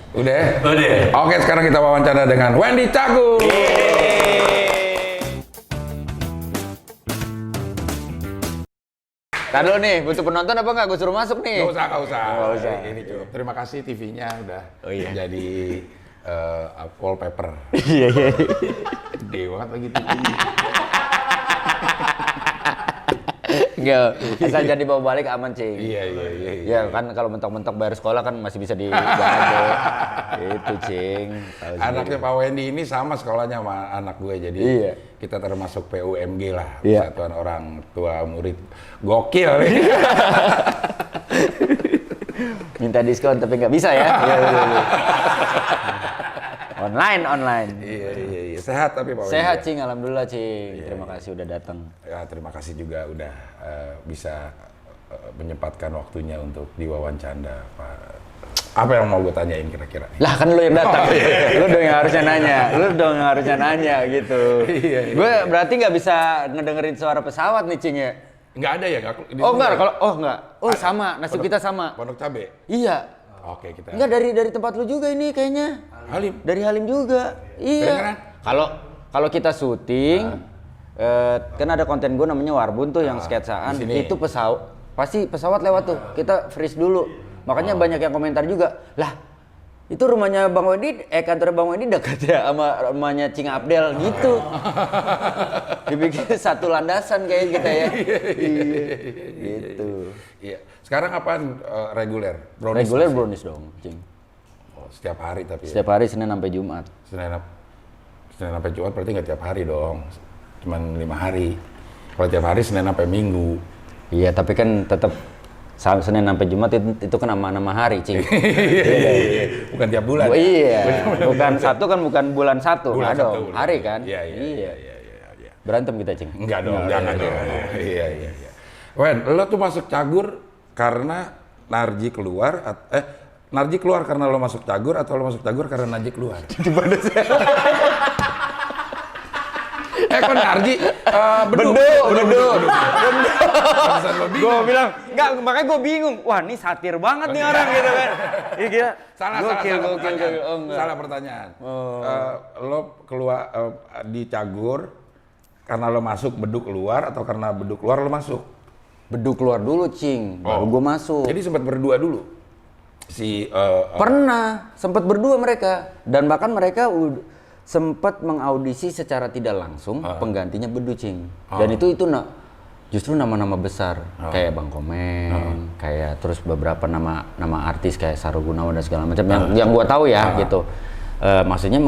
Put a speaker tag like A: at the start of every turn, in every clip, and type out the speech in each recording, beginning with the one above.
A: Udah?
B: Udah.
A: Oke, sekarang kita wawancara dengan Wendy Cagur.
C: Ntar dulu nih, butuh penonton apa nggak? Gue suruh masuk nih.
A: Nggak usah.
C: Nggak usah.
A: Ini cukup. Terima kasih TV-nya udah
C: Oh, iya.
A: jadi wallpaper.
C: Iya.
A: Gede banget lagi TV-nya.
C: Enggak, asal jadi bawa balik aman, Cing.
A: Iya.
C: Ya kan kalau mentok-mentok bayar sekolah kan masih bisa dibantu. Itu, Cing. Tahu
A: Anaknya
C: sendiri.
A: Pak Wendy ini sama sekolahnya sama anak gue, jadi
C: Iya.
A: kita termasuk PUMG lah,
C: Iya.
A: Persatuan Orang Tua Murid. Gokil nih.
C: Minta diskon tapi nggak bisa ya. Iya. Online.
A: Iya. Sehat tapi Pak Wendy.
C: Sehat,
A: ya?
C: Cing. Alhamdulillah, Cing. Terima kasih udah datang.
A: Ya, terima kasih juga udah bisa menyempatkan waktunya untuk diwawancara, Pak. Apa yang mau gue tanyain kira-kira?
C: Lah kan lu yang datang. Lu dong yang harusnya nanya gitu.
A: Iya.
C: Gue berarti nggak bisa ngedengerin suara pesawat nih, Cing ya.
A: Nggak ada ya?
C: Enggak. Oh, sama. Nasib kita sama.
A: Pondok Cabe?
C: Iya.
A: Oke, kita.
C: Enggak dari tempat lu juga ini kayaknya.
A: Halim.
C: Dari Halim juga.
A: Kedengeran?
C: Iya. Kalau kita syuting kan ada konten gue namanya Warbun tuh yang sketsaan.
A: di sini.
C: Itu pasti pesawat lewat tuh. Kita freeze dulu. Makanya banyak yang komentar juga. Lah, itu rumahnya Bang Wendy, kantor Bang Wendy dekat ya sama rumahnya Cing Abdel gitu. Dibikin satu landasan kayak kita ya. Gitu.
A: Iya. Sekarang apaan reguler? Brownies
C: Reguler
A: masih?
C: brownies dong, Cing.
A: Oh, setiap hari tapi ya?
C: Setiap hari Senin sampai Jumat.
A: Senin sampai Jumat berarti nggak tiap hari dong. Cuman 5 hari. Kalau tiap hari Senin sampai Minggu.
C: Iya, tapi kan tetap Senin sampai Jumat itu kan nama hari, Cing.
A: Iya. Bukan tiap bulan.
C: Oh,
A: ya?
C: iya. Bukan satu kan bukan bulan satu.
A: Bulan
C: Nggak
A: satu,
C: dong.
A: bulan
C: Hari
A: satu.
C: kan?
A: Iya.
C: Berantem kita, Cing.
A: Enggak dong, jangan dong. Iya. Wen, lo tuh masuk Cagur karena Narji keluar Narji keluar karena lo masuk Cagur atau lo masuk Cagur karena Narji keluar? Gimana sih? Kok Narji beduk. Pantesan lo bingung.
C: Gue bilang, enggak, makanya gue bingung. Wah, ini satir banget nih orang gitu kan. Iya, gila.
A: Salah pertanyaan.
C: Oh, enggak.
A: Salah pertanyaan. Lo keluar di Cagur karena lo masuk beduk keluar atau karena beduk keluar lo masuk?
C: Beduk keluar dulu, Cing. Baru gue masuk.
A: Jadi sempat berdua dulu.
C: Pernah, sempat berdua mereka. Dan bahkan mereka sempat mengaudisi secara tidak langsung penggantinya Bedu, Cing. Dan itu justru nama-nama besar kayak Bang Komeng, kayak terus beberapa nama artis kayak Sahrul Gunawan dan segala macam yang gua tahu ya gitu. Maksudnya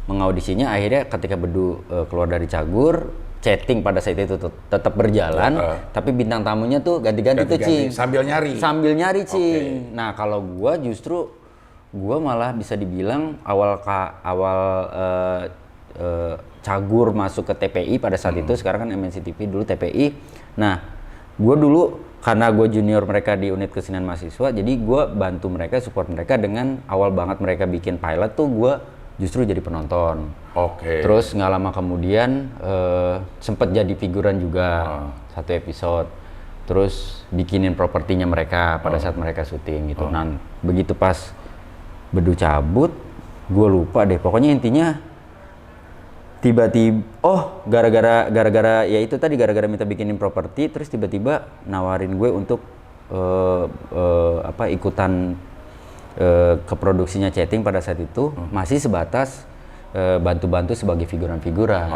C: mengaudisinya akhirnya ketika Bedu keluar dari Cagur, chatting pada saat itu tetap berjalan, tapi bintang tamunya tuh ganti-ganti tuh, Cing.
A: Sambil nyari,
C: Cing. Nah, kalau gua justru malah bisa dibilang awal Cagur masuk ke TPI pada saat itu, sekarang kan MNC TV, dulu TPI. Nah, gue dulu karena gue junior mereka di unit kesenian mahasiswa, jadi gue bantu mereka, support mereka dengan awal banget mereka bikin pilot tuh gue justru jadi penonton.
A: Oke.
C: Terus nggak lama kemudian sempet jadi figuran juga satu episode. Terus bikinin propertinya mereka pada saat mereka syuting gitu. Nah, begitu pas Bedu cabut, gue lupa deh. Pokoknya intinya tiba-tiba, gara-gara ya itu tadi gara-gara minta bikinin properti, terus tiba-tiba nawarin gue untuk ikutan ke produksinya chatting pada saat itu, masih sebatas bantu-bantu sebagai figuran-figuran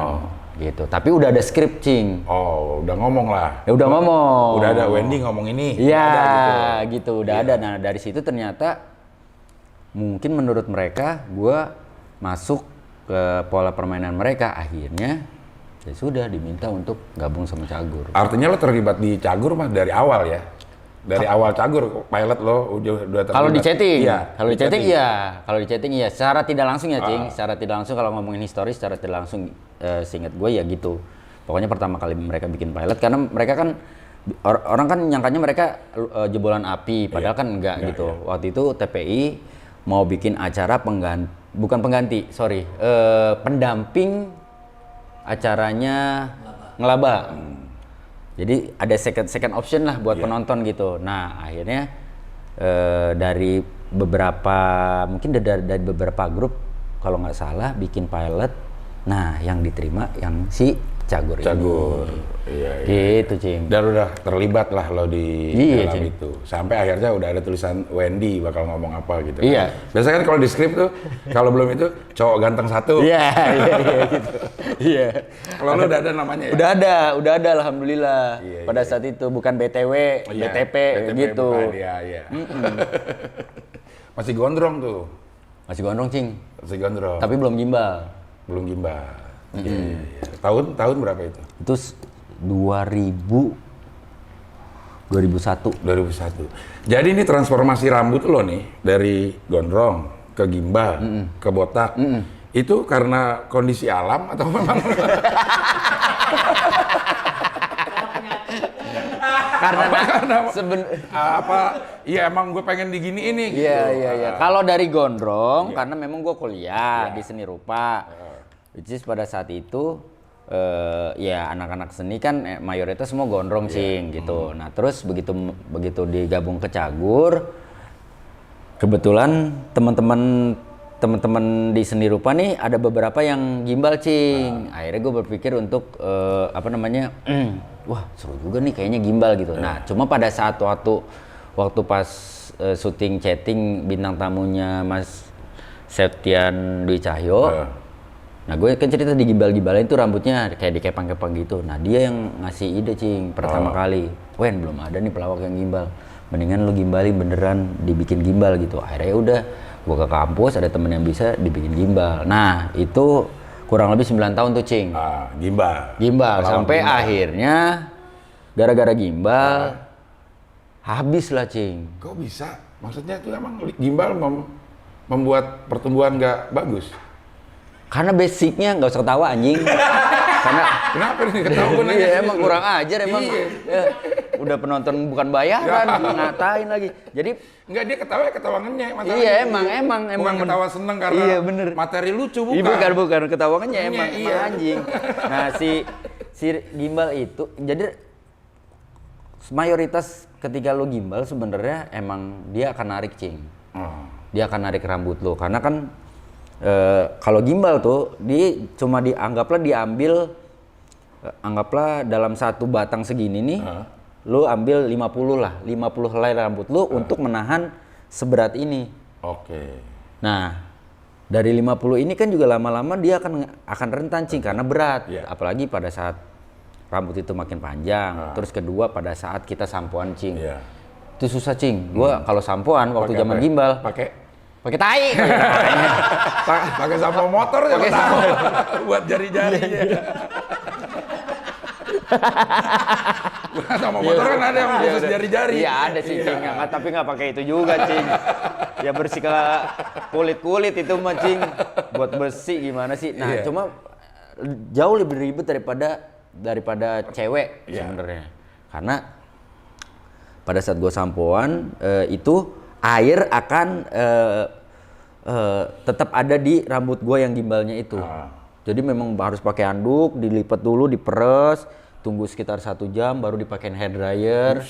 C: gitu. Tapi udah ada skrip, Cing.
A: Oh, udah ngomong lah.
C: Ya udah ngomong.
A: Udah ada Wendy ngomong ini.
C: Iya,
A: gitu.
C: udah ada. Nah, dari situ ternyata mungkin menurut mereka gue masuk ke pola permainan mereka, akhirnya ya sudah diminta untuk gabung sama Cagur.
A: Artinya lo terlibat di Cagur mah dari awal ya? Dari awal Cagur, pilot lo udah terlibat?
C: Kalau di chatting,
A: iya.
C: kalau di chatting iya, secara tidak langsung ya, Cing. Secara tidak langsung kalau ngomongin historis, secara tidak langsung seingat gue ya gitu. Pokoknya pertama kali mereka bikin pilot, karena mereka kan orang kan nyangkanya mereka jebolan api, padahal kan enggak gitu. Iya. Waktu itu TPI mau bikin acara pendamping acaranya Ngelaba. Jadi ada second option lah buat penonton gitu. Nah, akhirnya dari beberapa mungkin dari beberapa grup kalau nggak salah bikin pilot. Nah, yang diterima yang si Cagur ini.
A: Iya.
C: Gitu, Cing.
A: Dan udah terlibat lah lo di
C: Iya,
A: dalam
C: Cing.
A: itu. Sampai akhirnya udah ada tulisan Wendy bakal ngomong apa gitu.
C: Iya.
A: Biasanya kan kalau di skrip tuh, kalau belum itu cowok ganteng satu.
C: Iya gitu. Iya.
A: Kalau lo udah ada namanya ya?
C: Udah ada alhamdulillah.
A: Iya,
C: Pada saat itu bukan BTW,
A: Iya,
C: BTP gitu.
A: bukan, iya. Masih gondrong tuh.
C: Masih gondrong, Cing.
A: Masih gondrong.
C: Tapi belum gimbal.
A: Belum gimbal. Iya. Tahun berapa itu?
C: Itu 2001.
A: 2001. Jadi ini transformasi rambut lo nih dari gondrong ke gimbal ke botak. Itu karena kondisi alam atau memang
C: Karena
A: iya emang gue pengen digini ini gitu.
C: Iya. Kalau dari gondrong karena memang gue kuliah di seni rupa. Which is pada saat itu ya anak-anak seni kan mayoritas semua gondrong Cing gitu. Nah, terus begitu digabung ke Cagur, kebetulan teman-teman di seni rupa nih ada beberapa yang gimbal Cing. Akhirnya gue berpikir untuk wah seru juga nih kayaknya gimbal gitu. Nah, cuma pada saat waktu pas syuting chatting bintang tamunya Mas Septian Dwi Cahyo. Nah, gue kan cerita di gimbal-gimbalin itu rambutnya kayak dikepang-kepang gitu. Nah, dia yang ngasih ide Cing pertama kali. Wen, belum ada nih pelawak yang gimbal. Mendingan lu gimbalin beneran dibikin gimbal gitu. Akhirnya udah gue ke kampus ada temen yang bisa dibikin gimbal. Nah, itu kurang lebih 9 tahun tuh Cing.
A: Gimbal
C: Gimbal sampai akhirnya gara-gara gimbal habis lah Cing.
A: kok bisa? Maksudnya itu emang gimbal membuat pertumbuhan nggak bagus?
C: Karena basicnya nggak usah ketawa anjing. Karena
A: Kenapa nih ketahuan aja?
C: iya emang kurang ajar emang.
A: Iya.
C: Ya, udah penonton bukan bayaran ngatain lagi. Jadi
A: Enggak, dia ketawa ngenyek masalahnya.
C: iya emang
A: Bukan ketawa seneng karena
C: iya, bener.
A: materi lucu,
C: Iya,
A: bukan.
C: bukan ketawangannya emang
A: Iya.
C: anjing. Nah, si gimbal itu jadi mayoritas ketika lo gimbal sebenarnya emang dia akan narik Cing. Dia akan narik rambut lo karena kan kalau gimbal tuh dia cuma anggaplah dalam satu batang segini nih lu ambil 50 helai rambut lu untuk menahan seberat ini.
A: Oke.
C: Nah, dari 50 ini kan juga lama-lama dia akan rentan Cing karena berat. Apalagi pada saat rambut itu makin panjang. Terus kedua pada saat kita sampoan Cing. Itu susah Cing. Gua kalau sampoan waktu zaman gimbal pakai tai.
A: Pakai sampo motor ya tahu. Buat jari-jarinya. Sama motor kan ada yang khusus jari-jari.
C: Iya ada sih Cing, tapi nggak pakai itu juga Cing. Ya bersih ke kulit itu mah Cing. Buat bersih gimana sih? Nah cuma jauh lebih ribet daripada cewek sebenarnya. Karena pada saat gue sampoan itu air akan tetap ada di rambut gue yang gimbalnya itu. Jadi memang harus pakai handuk, dilipat dulu, diperes, tunggu sekitar 1 jam baru dipakein hair dryer.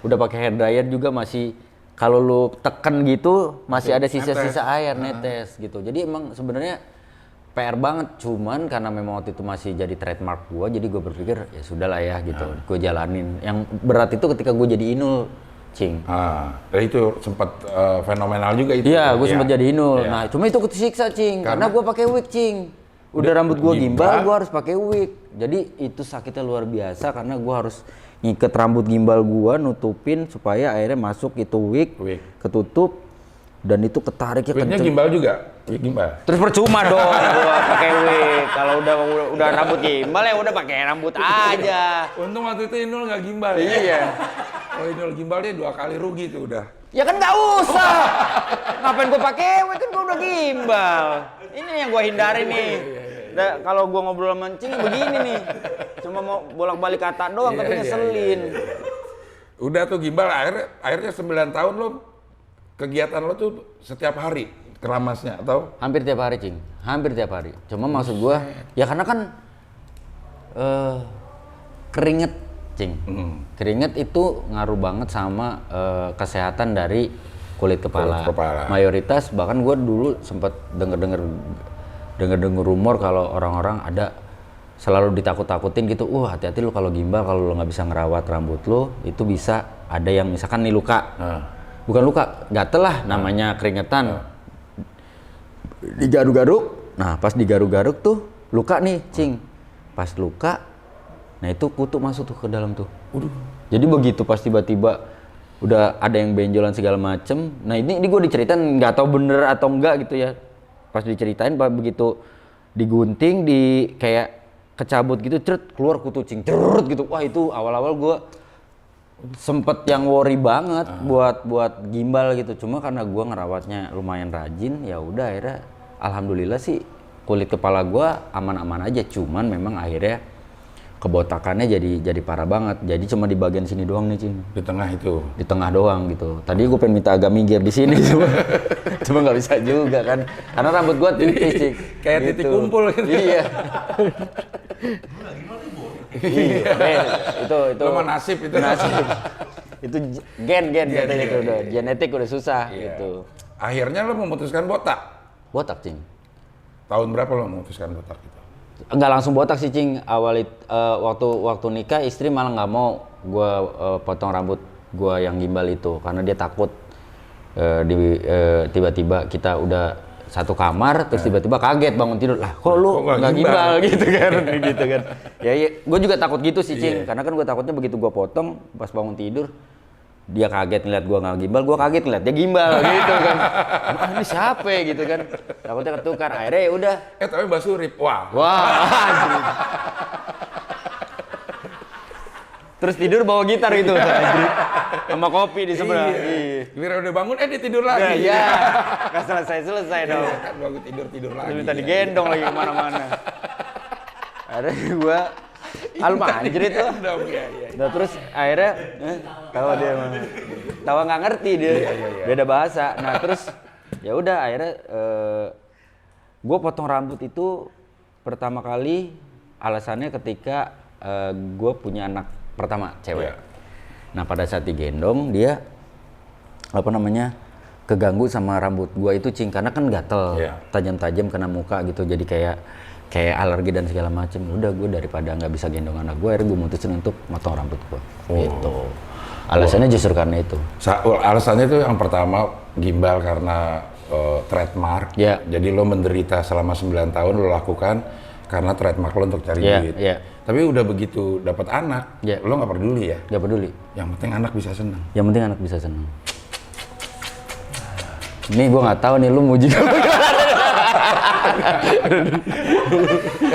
C: Udah pakai hair dryer juga masih kalau lu tekan gitu masih ada sisa-sisa air netes gitu. Jadi emang sebenarnya PR banget, cuman karena memang waktu itu masih jadi trademark gua, jadi gua berpikir ya sudahlah ya gitu. Gua jalanin. Yang berat itu ketika gua jadi Inul, Cing.
A: Itu sempat fenomenal juga itu.
C: Iya, gua sempat jadi Inul. Nah, cuma itu kesiksa, Cing, karena gua pakai wig, Cing. Udah rambut gua gimbal, gua harus pakai wig. Jadi itu sakitnya luar biasa karena gua harus ngiket rambut gimbal gua, nutupin supaya akhirnya masuk itu wig. Ketutup dan itu ketariknya kenceng.
A: Wignya gimbal juga? Iya gimbal.
C: Terus percuma dong gua pakai wig. Kalau udah rambut gimbal ya udah pakai rambut aja.
A: Untung waktu itu Inul nggak gimbal.
C: Iya.
A: Kalau Inul gimbal dia 2 kali rugi tuh udah.
C: Ya kan nggak usah. Ngapain gua pakai wig kan gua udah gimbal. Ini yang gua hindari nih. Kalau gua ngobrol sama Cing begini nih. Cuma mau bolak-balik kata doang tapi ngeselin.
A: Udah tuh gimbal akhirnya 9 tahun lo kegiatan lo tuh setiap hari keramasnya atau
C: hampir tiap hari Cing, hampir tiap hari. Cuma maksud gua ya karena kan keringet Cing. Keringet itu ngaruh banget sama kesehatan dari kulit kepala. Mayoritas, bahkan gue dulu sempat denger rumor kalau orang-orang ada selalu ditakut-takutin gitu, hati-hati lu kalau gimbal, kalau lu nggak bisa ngerawat rambut lu, itu bisa ada yang misalkan nih luka. Bukan luka, gatel lah namanya, keringetan. Digaruk-garuk, nah pas digaruk-garuk tuh luka nih, Cing. Pas luka, nah itu kutu masuk tuh ke dalam tuh. Jadi begitu pas tiba-tiba udah ada yang benjolan segala macem. Nah ini gue diceritain, nggak tahu bener atau enggak gitu ya. Pas diceritain, begitu digunting, kayak kecabut gitu, keluar kutu, Cing, gitu. Wah itu awal-awal gue sempet yang worry banget buat gimbal gitu. Cuma karena gue ngerawatnya lumayan rajin, ya udah akhirnya alhamdulillah sih kulit kepala gue aman-aman aja. Cuman memang akhirnya kebotakannya jadi parah banget. Jadi cuma di bagian sini doang nih, Cing.
A: Di tengah itu.
C: Di tengah doang gitu. Tadi gue pengen minta agak minggir di sini cuma nggak bisa juga kan. Karena rambut gue tipis, Cing.
A: Kayak
C: gitu.
A: titik kumpul gitu.
C: Iya. Iya. Itu
A: Lo mah nasib itu.
C: Nasib. Itu gen katanya itu udah genetik udah susah gitu.
A: Akhirnya lo memutuskan botak.
C: Botak, Cing.
A: Tahun berapa lo memutuskan botak itu?
C: Nggak langsung botak sih, Cing. Waktu nikah istri malah nggak mau gue potong rambut gue yang gimbal itu karena dia takut tiba-tiba kita udah satu kamar terus tiba-tiba kaget bangun tidur, lah kok lu nggak gimbal gitu kan. Gitu kan. Ya gue juga takut gitu sih, Cing. Karena kan gue takutnya begitu gue potong pas bangun tidur dia kaget ngeliat gue nggak gimbal, gue kaget ngeliat dia gimbal gitu kan. Ini siapa ya gitu kan, takutnya ketukar. Akhirnya ya udah.
A: Tapi Mbak Surip, wah.
C: Anjir. Terus tidur bawa gitar gitu, sama kopi di sebelah.
A: Kira udah bangun, dia tidur lagi.
C: Iya, nggak selesai dong.
A: Kan bangun tidur lagi.
C: Minta digendong lagi kemana-mana. Akhirnya gue anjir itu. Nah terus akhirnya tawa dia mah. Tawa nggak ngerti dia. Beda bahasa. Nah terus ya udah akhirnya gue potong rambut itu pertama kali alasannya ketika gue punya anak pertama cewek. Nah pada saat digendong dia keganggu sama rambut gue itu, Cing, karena kan gatel, tajam-tajam kena muka gitu, jadi kayak alergi dan segala macem. Udah gue daripada nggak bisa gendong anak gue, akhirnya gue mutusin untuk motong rambut gue. Gitu. Alasannya justru karena itu.
A: Alasannya itu yang pertama gimbal karena trademark. Jadi lo menderita selama 9 tahun lo lakukan karena trademark lo untuk cari duit. Tapi udah begitu dapat anak, lo nggak peduli ya?
C: Nggak peduli.
A: Yang penting anak bisa senang.
C: Yang penting anak bisa senang. Nih gue nggak tahu nih lu muji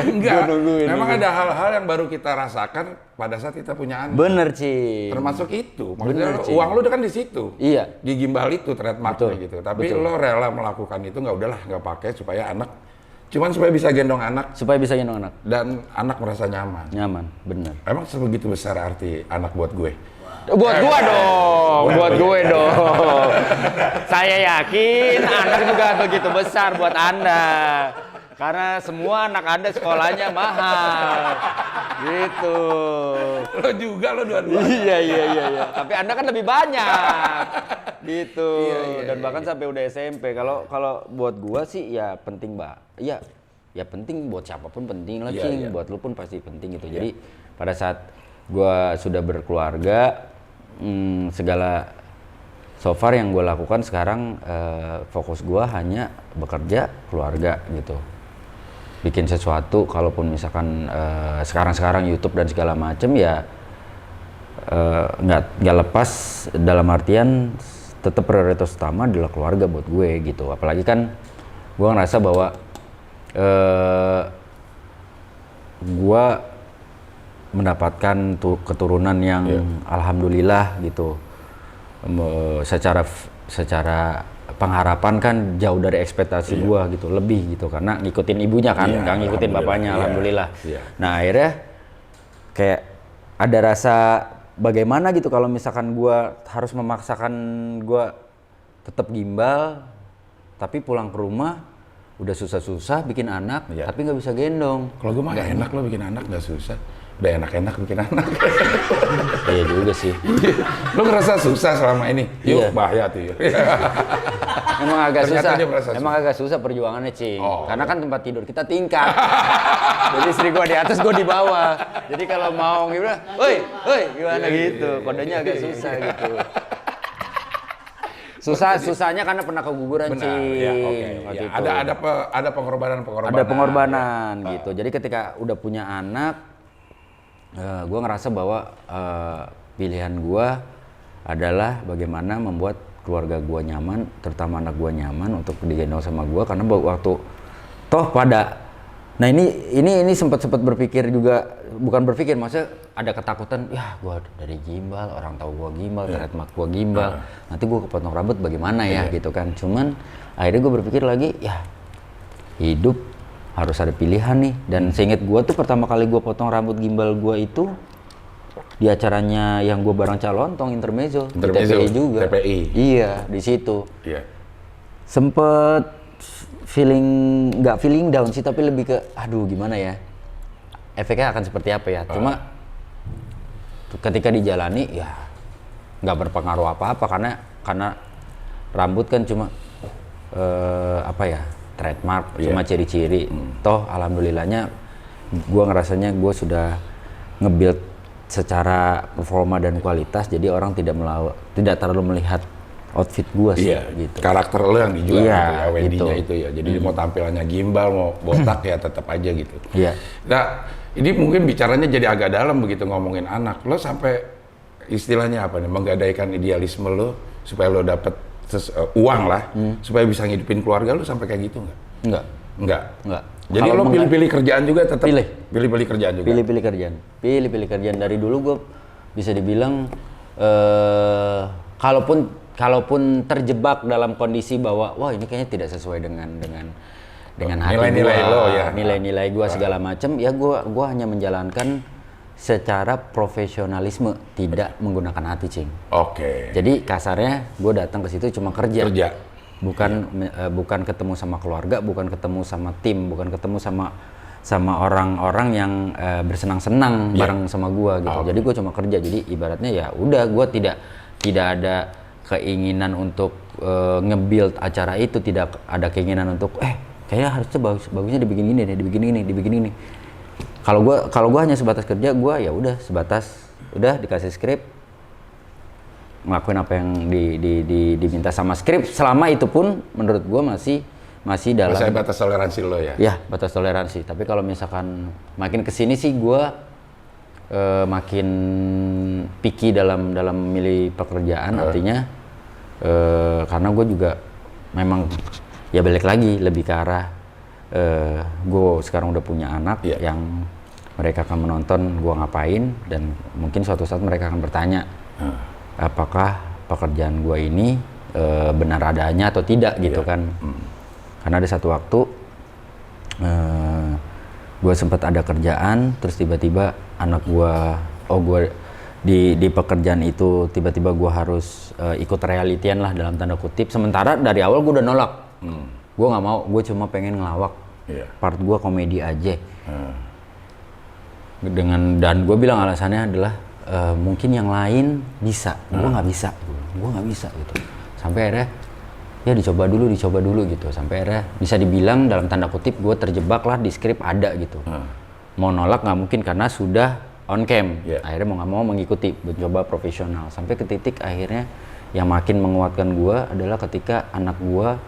A: Enggak. Memang ada hal-hal yang baru kita rasakan pada saat kita punya anak.
C: Bener, Cing.
A: Termasuk itu. Maksudnya uang lu udah kan di situ.
C: Iya.
A: Di gimbal itu trademarknya gitu. Tapi lo rela melakukan itu, nggak pakai supaya anak. Cuman supaya bisa gendong anak.
C: Supaya bisa gendong anak.
A: Dan anak merasa nyaman.
C: Nyaman, bener.
A: Emang sebegitu besar arti anak buat gue?
C: Buat gua dong, buat gue dong. Saya yakin anak juga begitu besar buat Anda. Karena semua anak Anda sekolahnya mahal. Gitu.
A: Lo juga, lo dua-dua.
C: Iya. Tapi Anda kan lebih banyak. Gitu. Dan bahkan sampai udah SMP. Kalau buat gua sih ya penting, Mbak. Ya penting buat siapapun penting lah, Cing. Buat lu pun pasti penting gitu. Jadi pada saat gua sudah berkeluarga, segala so far yang gue lakukan sekarang fokus gue hanya bekerja, keluarga gitu, bikin sesuatu. Kalaupun misalkan sekarang YouTube dan segala macem ya nggak lepas, dalam artian tetap prioritas utama adalah keluarga buat gue gitu. Apalagi kan gue ngerasa bahwa gue mendapatkan keturunan yang alhamdulillah gitu. Secara pengharapan kan jauh dari ekspektasi gua gitu, lebih gitu, karena ngikutin ibunya kan, nggak ngikutin bapaknya, alhamdulillah. Nah akhirnya kayak ada rasa bagaimana gitu kalau misalkan gua harus memaksakan gua tetap gimbal, tapi pulang ke rumah udah susah-susah bikin anak, tapi nggak bisa gendong.
A: Kalau gua mah enak lo bikin anak, nggak susah. udah enak-enak bikin anak.
C: Iya juga sih.
A: Lu ngerasa susah selama ini? Yuk,
C: Iya.
A: bahaya tuh yuk.
C: Emang agak
A: Ternyata
C: susah.
A: dia merasa
C: Emang agak susah perjuangannya, Cing.
A: Oh,
C: Karena kan tempat tidur kita tingkat. Jadi istri gua di atas, gua di bawah. Jadi kalau mau gimana? Woi, gimana gitu. Kodenya agak susah gitu. Susahnya karena pernah keguguran,
A: Benar,
C: Cing.
A: ya, oke.
C: Waktu
A: Ya,
C: itu.
A: ada pengorbanan.
C: Ada pengorbanan gitu. Jadi ketika udah punya anak, gue ngerasa bahwa pilihan gue adalah bagaimana membuat keluarga gue nyaman, terutama anak gue nyaman untuk digendong sama gue, karena waktu toh pada, nah ini sempat berpikir juga, bukan berpikir, maksudnya ada ketakutan, ya gue dari gimbal, orang tahu gue gimbal, trademark gue gimbal, nanti gue kepotong rambut bagaimana ya gitu kan. Cuman akhirnya gue berpikir lagi, ya hidup harus ada pilihan nih. Dan seinget gue tuh pertama kali gue potong rambut gimbal gue itu di acaranya yang gue bareng Calontong Intermezzo, di TPI juga.
A: TPI.
C: Iya, di situ.
A: Iya.
C: Sempet nggak feeling down sih, tapi lebih ke aduh gimana ya, efeknya akan seperti apa ya. Cuma ketika dijalani ya nggak berpengaruh apa-apa, karena rambut kan cuma apa ya, trademark, cuma ciri-ciri. Toh alhamdulillahnya gue ngerasanya gue sudah nge-build secara performa dan kualitas, jadi orang tidak terlalu melihat outfit gue sih, gitu.
A: Karakter lo yang dijual gitu ya, Wendy-nya
C: gitu.
A: itu ya. Jadi mau tampilannya gimbal, mau botak ya tetap aja gitu.
C: Iya.
A: Nah, ini mungkin bicaranya jadi agak dalam begitu ngomongin anak. Lo sampai istilahnya apa nih, menggadaikan idealisme lo supaya lo dapet uang lah, supaya bisa ngidupin keluarga lo, sampai kayak gitu nggak? Nggak. Jadi lo pilih-pilih kerjaan juga tetap? Pilih-pilih kerjaan juga?
C: Pilih-pilih kerjaan. Dari dulu gue bisa dibilang, kalaupun terjebak dalam kondisi bahwa wah ini kayaknya tidak sesuai dengan hati
A: nilai-nilai
C: gua,
A: lo ya,
C: nilai-nilai gue segala macam, ya gue hanya menjalankan secara profesionalisme, tidak menggunakan hati, Cing.
A: Oke.
C: Jadi kasarnya gue datang ke situ cuma kerja. Bukan ketemu sama keluarga, bukan ketemu sama tim, bukan ketemu sama orang-orang yang bersenang-senang bareng sama gue gitu. Jadi gue cuma kerja. Jadi ibaratnya ya udah, gue tidak ada keinginan untuk nge-build acara itu, tidak ada keinginan untuk kayaknya harusnya bagusnya dibikin ini deh, dibikin ini. Kalau gue hanya sebatas kerja, gue ya udah sebatas dikasih skrip, ngelakuin apa yang diminta sama skrip. Selama itu pun menurut gue masih dalam
A: batas toleransi lo ya?
C: Ya, batas toleransi. Tapi kalau misalkan makin kesini sih gue makin picky dalam memilih pekerjaan. Artinya karena gue juga memang ya balik lagi lebih ke arah gue sekarang udah punya anak yang mereka akan menonton gue ngapain, dan mungkin suatu saat mereka akan bertanya apakah pekerjaan gue ini benar adanya atau tidak gitu kan. Karena ada satu waktu gue sempat ada kerjaan, terus tiba-tiba anak gue, di pekerjaan itu tiba-tiba gue harus ikut realitian lah dalam tanda kutip. Sementara dari awal gue udah nolak, gue nggak mau, gue cuma pengen ngelawak, part gue komedi aja. Dan gue bilang alasannya adalah mungkin yang lain bisa, gue nggak bisa gitu. Sampai akhirnya ya dicoba dulu gitu. Sampai akhirnya bisa dibilang dalam tanda kutip gue terjebak lah di skrip ada gitu. Mau nolak nggak mungkin karena sudah on cam. Akhirnya mau nggak mau mengikuti, mencoba profesional. Sampai ke titik akhirnya yang makin menguatkan gue adalah ketika anak gue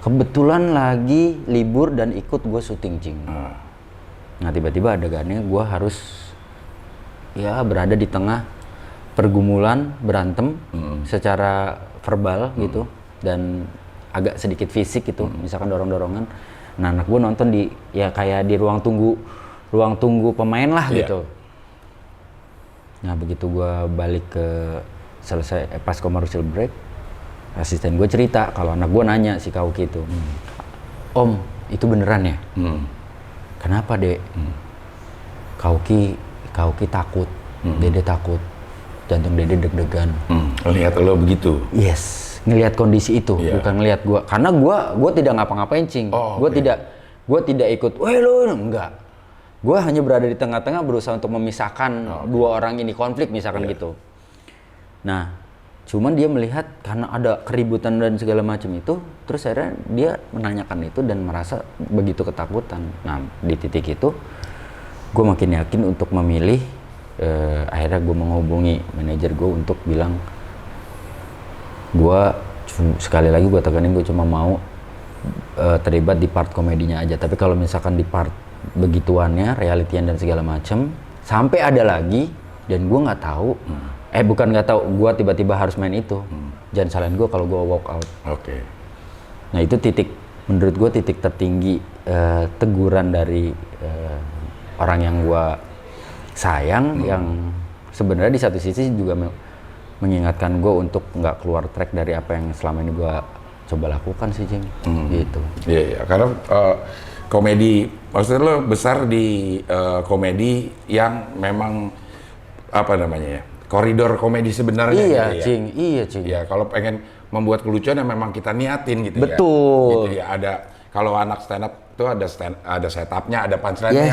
C: kebetulan lagi libur dan ikut gue syuting, Cing. Nah tiba-tiba adegannya gue harus ya berada di tengah pergumulan, berantem secara verbal gitu, dan agak sedikit fisik gitu, misalkan dorong-dorongan. Nah anak gue nonton kayak di ruang tunggu pemain lah gitu. Nah begitu gue balik ke selesai pas commercial break, asisten gue cerita kalau anak gue nanya si Kauki itu, Om itu beneran ya? Kenapa dek? Kauki takut, Dede takut, jantung Dede deg-degan.
A: Lihat lo begitu?
C: Yes, ngelihat kondisi itu, bukan ngelihat gue, karena gue tidak ngapa-ngapain, Cing. Gue tidak ikut, lo enggak. Gue hanya berada di tengah-tengah berusaha untuk memisahkan dua orang ini konflik misalkan gitu. Nah, cuman dia melihat karena ada keributan dan segala macam itu, terus akhirnya dia menanyakan itu dan merasa begitu ketakutan. Nah, di titik itu gue makin yakin untuk memilih. Akhirnya gue menghubungi manajer gue untuk bilang, gue sekali lagi gue tekanin, gue cuma mau terlibat di part komedinya aja. Tapi kalau misalkan di part begituannya, realitian dan segala macem, sampai ada lagi dan gue nggak tahu, bukan nggak tahu, gue tiba-tiba harus main itu. Jangan salahin gue kalau gue walk out. Nah itu menurut gue titik tertinggi teguran dari orang yang gue sayang, yang sebenarnya di satu sisi juga mengingatkan gue untuk nggak keluar track dari apa yang selama ini gue coba lakukan sih, Jing. Gitu.
A: Iya, karena komedi, maksudnya lo besar di komedi yang memang apa namanya ya, koridor komedi sebenarnya.
C: Iya,
A: gitu,
C: Cing.
A: Ya?
C: Iya, Cing.
A: Ya, kalau pengen membuat kelucuan yang memang kita niatin gitu.
C: Betul.
A: Gitu ya, ada kalau anak stand up itu ada setupnya, ada punchline-nya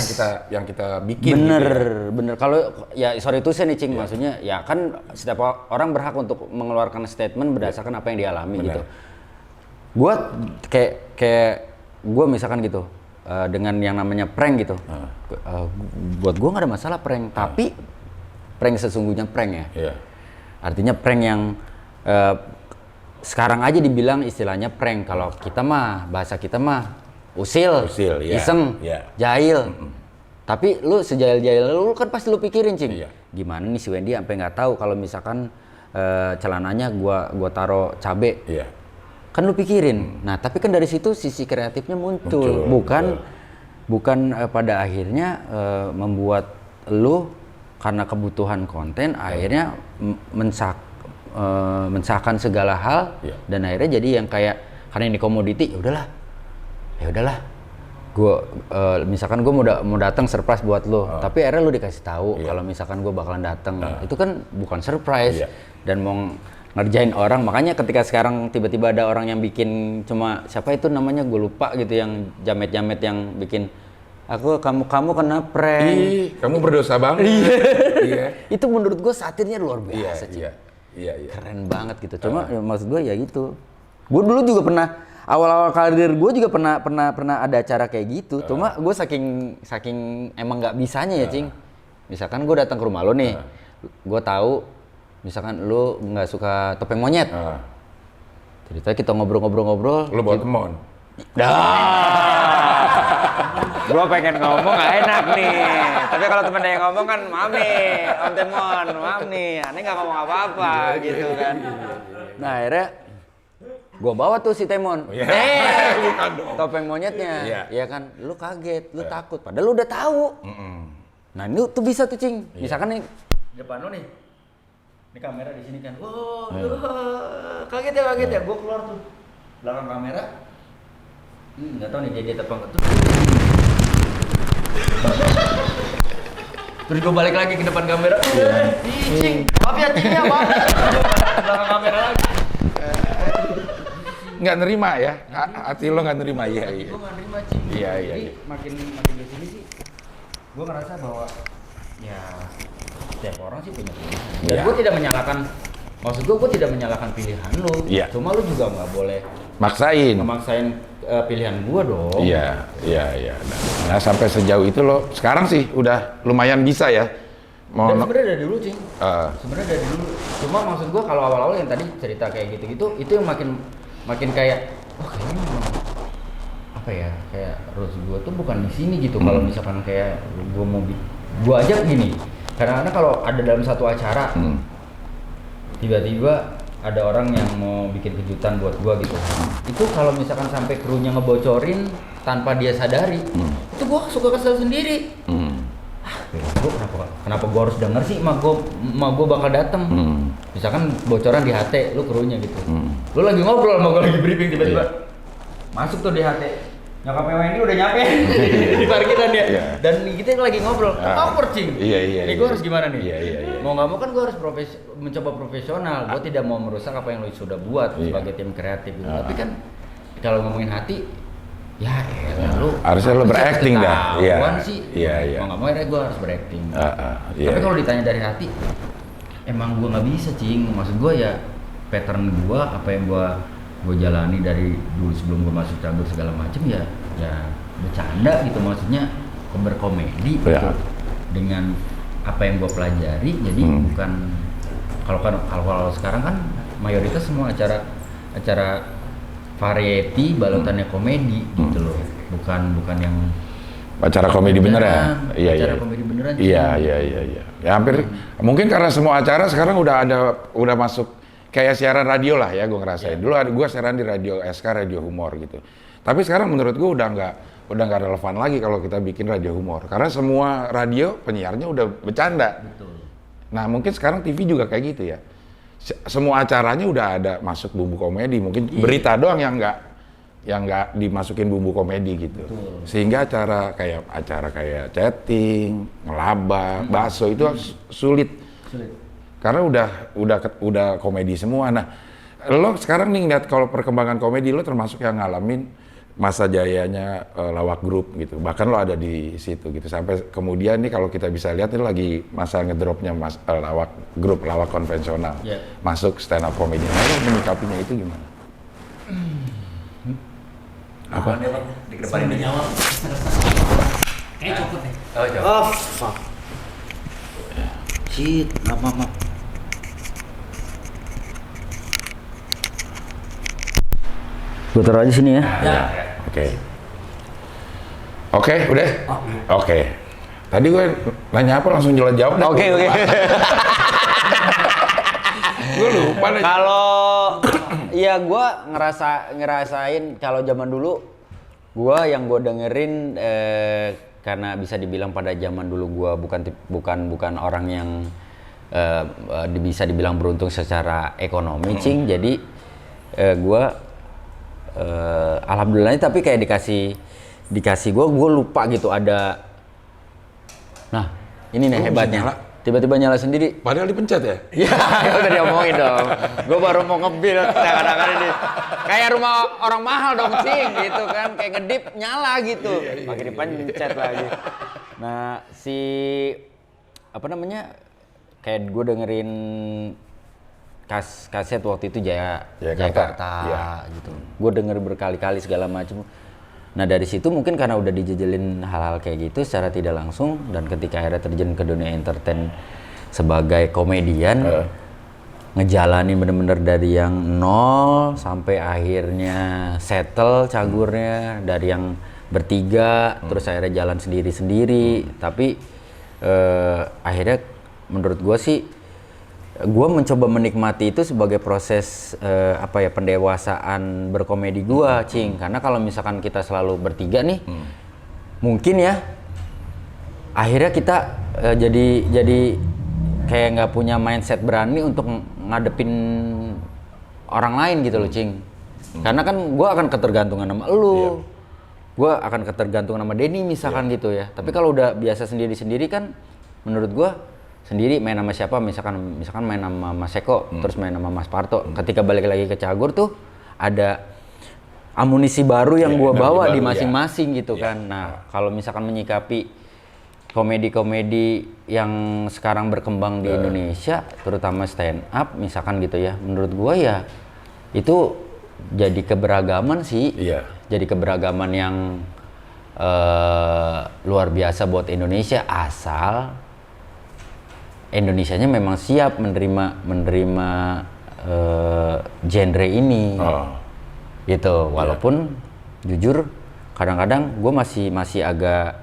A: yang kita bikin.
C: Bener,
A: gitu ya.
C: bener. Kalau ya sorry itu nih, Cing, maksudnya ya kan setiap orang berhak untuk mengeluarkan statement berdasarkan apa yang dialami gitu. Gue kayak gue misalkan gitu dengan yang namanya prank gitu. Buat gue nggak ada masalah prank, tapi prank sesungguhnya prank ya. Artinya prank yang sekarang aja dibilang istilahnya prank. Kalau kita mah, bahasa kita mah usil iseng, jahil. Tapi lu sejail-jail lu kan pasti lu pikirin, Cing. Gimana nih si Wendy sampai nggak tahu kalau misalkan celananya gua taruh cabe. Kan lu pikirin. Nah, tapi kan dari situ sisi kreatifnya muncul. Bukan pada akhirnya membuat lu karena kebutuhan konten akhirnya mensahkan segala hal dan akhirnya jadi yang kayak karena ini komoditi, ya udahlah gue misalkan gue mau datang surprise buat lo, tapi akhirnya lo dikasih tahu kalau misalkan gue bakalan datang, itu kan bukan surprise dan mau ngerjain orang. Makanya ketika sekarang tiba-tiba ada orang yang bikin cuma siapa itu namanya gue lupa gitu, yang jamet-jamet yang bikin kamu kena prank.
A: Kamu berdosa banget.
C: Itu menurut gue satirnya luar biasa.
A: Iya.
C: Keren banget gitu. Cuma maksud gue ya gitu. Gue dulu juga pernah awal-awal karir gue juga pernah ada acara kayak gitu. Cuma gue saking emang nggak bisanya ya, Cing. Misalkan gue datang ke rumah lo nih, gue tahu misalkan lo nggak suka topeng monyet. Cerita kita ngobrol-ngobrol.
A: Lo bawa temon.
C: Gue pengen ngomong gak enak nih, tapi kalau temen yang ngomong kan maaf nih, Om Temon, maaf nih, aneh gak ngomong apa-apa gitu kan. Nah akhirnya gue bawa tuh si Temon, topeng monyetnya, ya kan, lu kaget, lu takut, padahal lu udah tahu. Nah ini tuh bisa tuh, Cing, misalkan nih depan lu nih, ini kamera di sini kan, kaget ya, gue keluar tuh belakang kamera, nggak tahu nih jadi tepang tuh. Terus gue balik lagi ke depan kamera. Cing, maaf ya Cing ya, maaf. Belakang kamera lagi.
A: Nggak nerima ya? Hati lo nggak nerima, iya.
C: Gue nggak nerima, Cing.
A: Iya.
C: Jadi makin di sini sih, gue ngerasa bahwa ya setiap orang sih punya pilihan. Dan gue tidak menyalahkan, maksud gue tidak menyalahkan pilihan lo. Cuma lo juga nggak boleh memaksain pilihan gua dong.
A: Iya. Nah sampai sejauh itu lo sekarang sih udah lumayan bisa ya.
C: Dan sebenarnya dari dulu, Cing. Sebenarnya dari dulu. Cuma maksud gua kalau awal-awal yang tadi cerita kayak gitu-gitu, itu yang makin kayak, kayaknya memang apa ya, kayak rules gua tuh bukan di sini gitu. Kalau misalkan kayak gua aja gini. Kadang-kadang kalau ada dalam satu acara, tiba-tiba ada orang yang mau bikin kejutan buat gua gitu. Itu kalau misalkan sampai krunya ngebocorin tanpa dia sadari, itu gua suka kesel sendiri. Gua kenapa gua harus denger sih emak gua bakal datang. Misalkan bocoran di HT lu krunya gitu. Lu lagi ngobrol sama gua lagi briefing tiba-tiba masuk tuh di HT. Nyokapnya Wendy udah nyampe di parkiran ya. Dan kita lagi ngobrol, awkward, Cing.
A: Iya.
C: Ini gue harus gimana nih?
A: Iya.
C: Mau nggak mau kan gue harus mencoba profesional. Gue tidak mau merusak apa yang lo sudah buat sebagai tim kreatif. Gitu. Tapi kan kalau ngomongin hati, Ya, lu
A: harusnya lu berakting dah. Iya.
C: Sih.
A: Iya.
C: Mau nggak mau akhirnya gue harus berakting.
A: Iya.
C: Tapi kalau ditanya dari hati, emang gue nggak bisa, Cing. Maksud gue ya pattern gue, apa yang gue jalani dari dulu sebelum gue masuk cagur segala macem ya bercanda gitu, maksudnya berkomedi gitu. Dengan apa yang gue pelajari, jadi bukan kalau sekarang kan mayoritas semua acara variety balutannya komedi gitu loh, bukan yang
A: acara komedi beneran.
C: Acara komedi beneran.
A: Iya. Ya hampir mungkin karena semua acara sekarang udah masuk kayak siaran radio lah ya, gue ngerasain. Dulu gue siaran di radio SK, radio humor gitu. Tapi sekarang menurut gue udah nggak relevan lagi kalau kita bikin radio humor, karena semua radio penyiarnya udah bercanda.
C: Betul.
A: Nah mungkin sekarang TV juga kayak gitu ya. Semua acaranya udah ada masuk bumbu komedi, mungkin berita doang yang nggak dimasukin bumbu komedi gitu.
C: Betul.
A: Sehingga acara kayak chatting, ngelaba, bakso itu sulit. Karena udah komedi semua. Nah, lo sekarang nih lihat kalau perkembangan komedi lo termasuk yang ngalamin masa jayanya Lawak Group gitu. Bahkan lo ada di situ gitu. Sampai kemudian nih kalau kita bisa lihat ini lagi masa ngedropnya Lawak Group, Lawak konvensional.
C: Yeah.
A: Masuk stand up comedy. Nah, lo menyikapinya itu gimana? Apa?
B: Di depan ini nyawa. Kayak copot deh.
C: Oh, fuck. Shit, maaf. Gue taruh aja sini ya.
A: Oke, udah? Oke. Tadi gue nanya apa langsung jawab.
C: Oke.
A: Gue lupa deh.
C: Kalau ya gue ngerasain kalau zaman dulu yang gue dengerin karena bisa dibilang pada zaman dulu gue bukan orang yang bisa dibilang beruntung secara ekonomi, Cing. Jadi gue alhamdulillah, tapi kayak dikasih gue lupa gitu ada. Nah, ini nih hebatnya. Tiba-tiba nyala sendiri.
A: Padahal dipencet ya?
C: Iya, udah diomongin dong. Gue baru mau ngebil kadang-kadang ini. Kayak rumah orang mahal dong, Cing, gitu kan. Kayak ngedip nyala gitu. Pakai dipencet lagi. Nah, kayak gue dengerin kaset waktu itu Jakarta gitu. Gue denger berkali-kali segala macam. Nah dari situ mungkin karena udah dijejelin hal-hal kayak gitu secara tidak langsung, dan ketika akhirnya terjun ke dunia entertain sebagai komedian, ngejalanin bener-bener dari yang nol sampai akhirnya settle cagurnya dari yang bertiga, terus akhirnya jalan sendiri-sendiri. Tapi akhirnya menurut gue sih, gue mencoba menikmati itu sebagai proses pendewasaan berkomedi gue, Cing. Karena kalau misalkan kita selalu bertiga nih, mungkin ya akhirnya kita jadi kayak nggak punya mindset berani untuk ngadepin orang lain gitu loh, Cing. Karena kan gue akan ketergantungan sama lu, gue akan ketergantungan sama Denny misalkan gitu ya. Tapi kalau udah biasa sendiri-sendiri kan, menurut gue sendiri main sama siapa, misalkan main sama Mas Eko, terus main sama Mas Parto. Ketika balik lagi ke Cagur tuh ada amunisi baru yang gua bawa di masing-masing gitu kan. Nah, kalau misalkan menyikapi komedi-komedi yang sekarang berkembang di Indonesia, terutama stand up misalkan gitu ya, menurut gua ya itu jadi keberagaman sih. Jadi keberagaman yang luar biasa buat Indonesia, asal Indonesianya memang siap menerima genre ini, gitu. Walaupun jujur kadang-kadang gue masih agak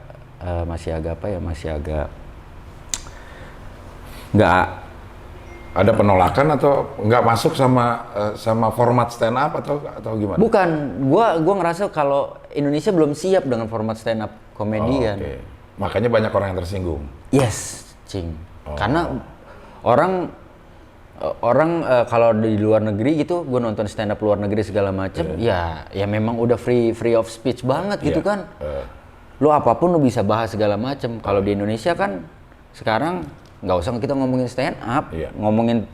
C: nggak
A: ada penolakan atau nggak masuk sama format stand up atau gimana?
C: Bukan, gue ngerasa kalau Indonesia belum siap dengan format stand up komedian.
A: Makanya banyak orang yang tersinggung.
C: Yes, Cing. Karena orang kalau di luar negeri gitu, gue nonton stand up luar negeri segala macem, ya memang udah free of speech banget gitu kan. Lu apapun lu bisa bahas segala macem. Kalau di Indonesia kan sekarang nggak usah kita ngomongin stand up, ngomongin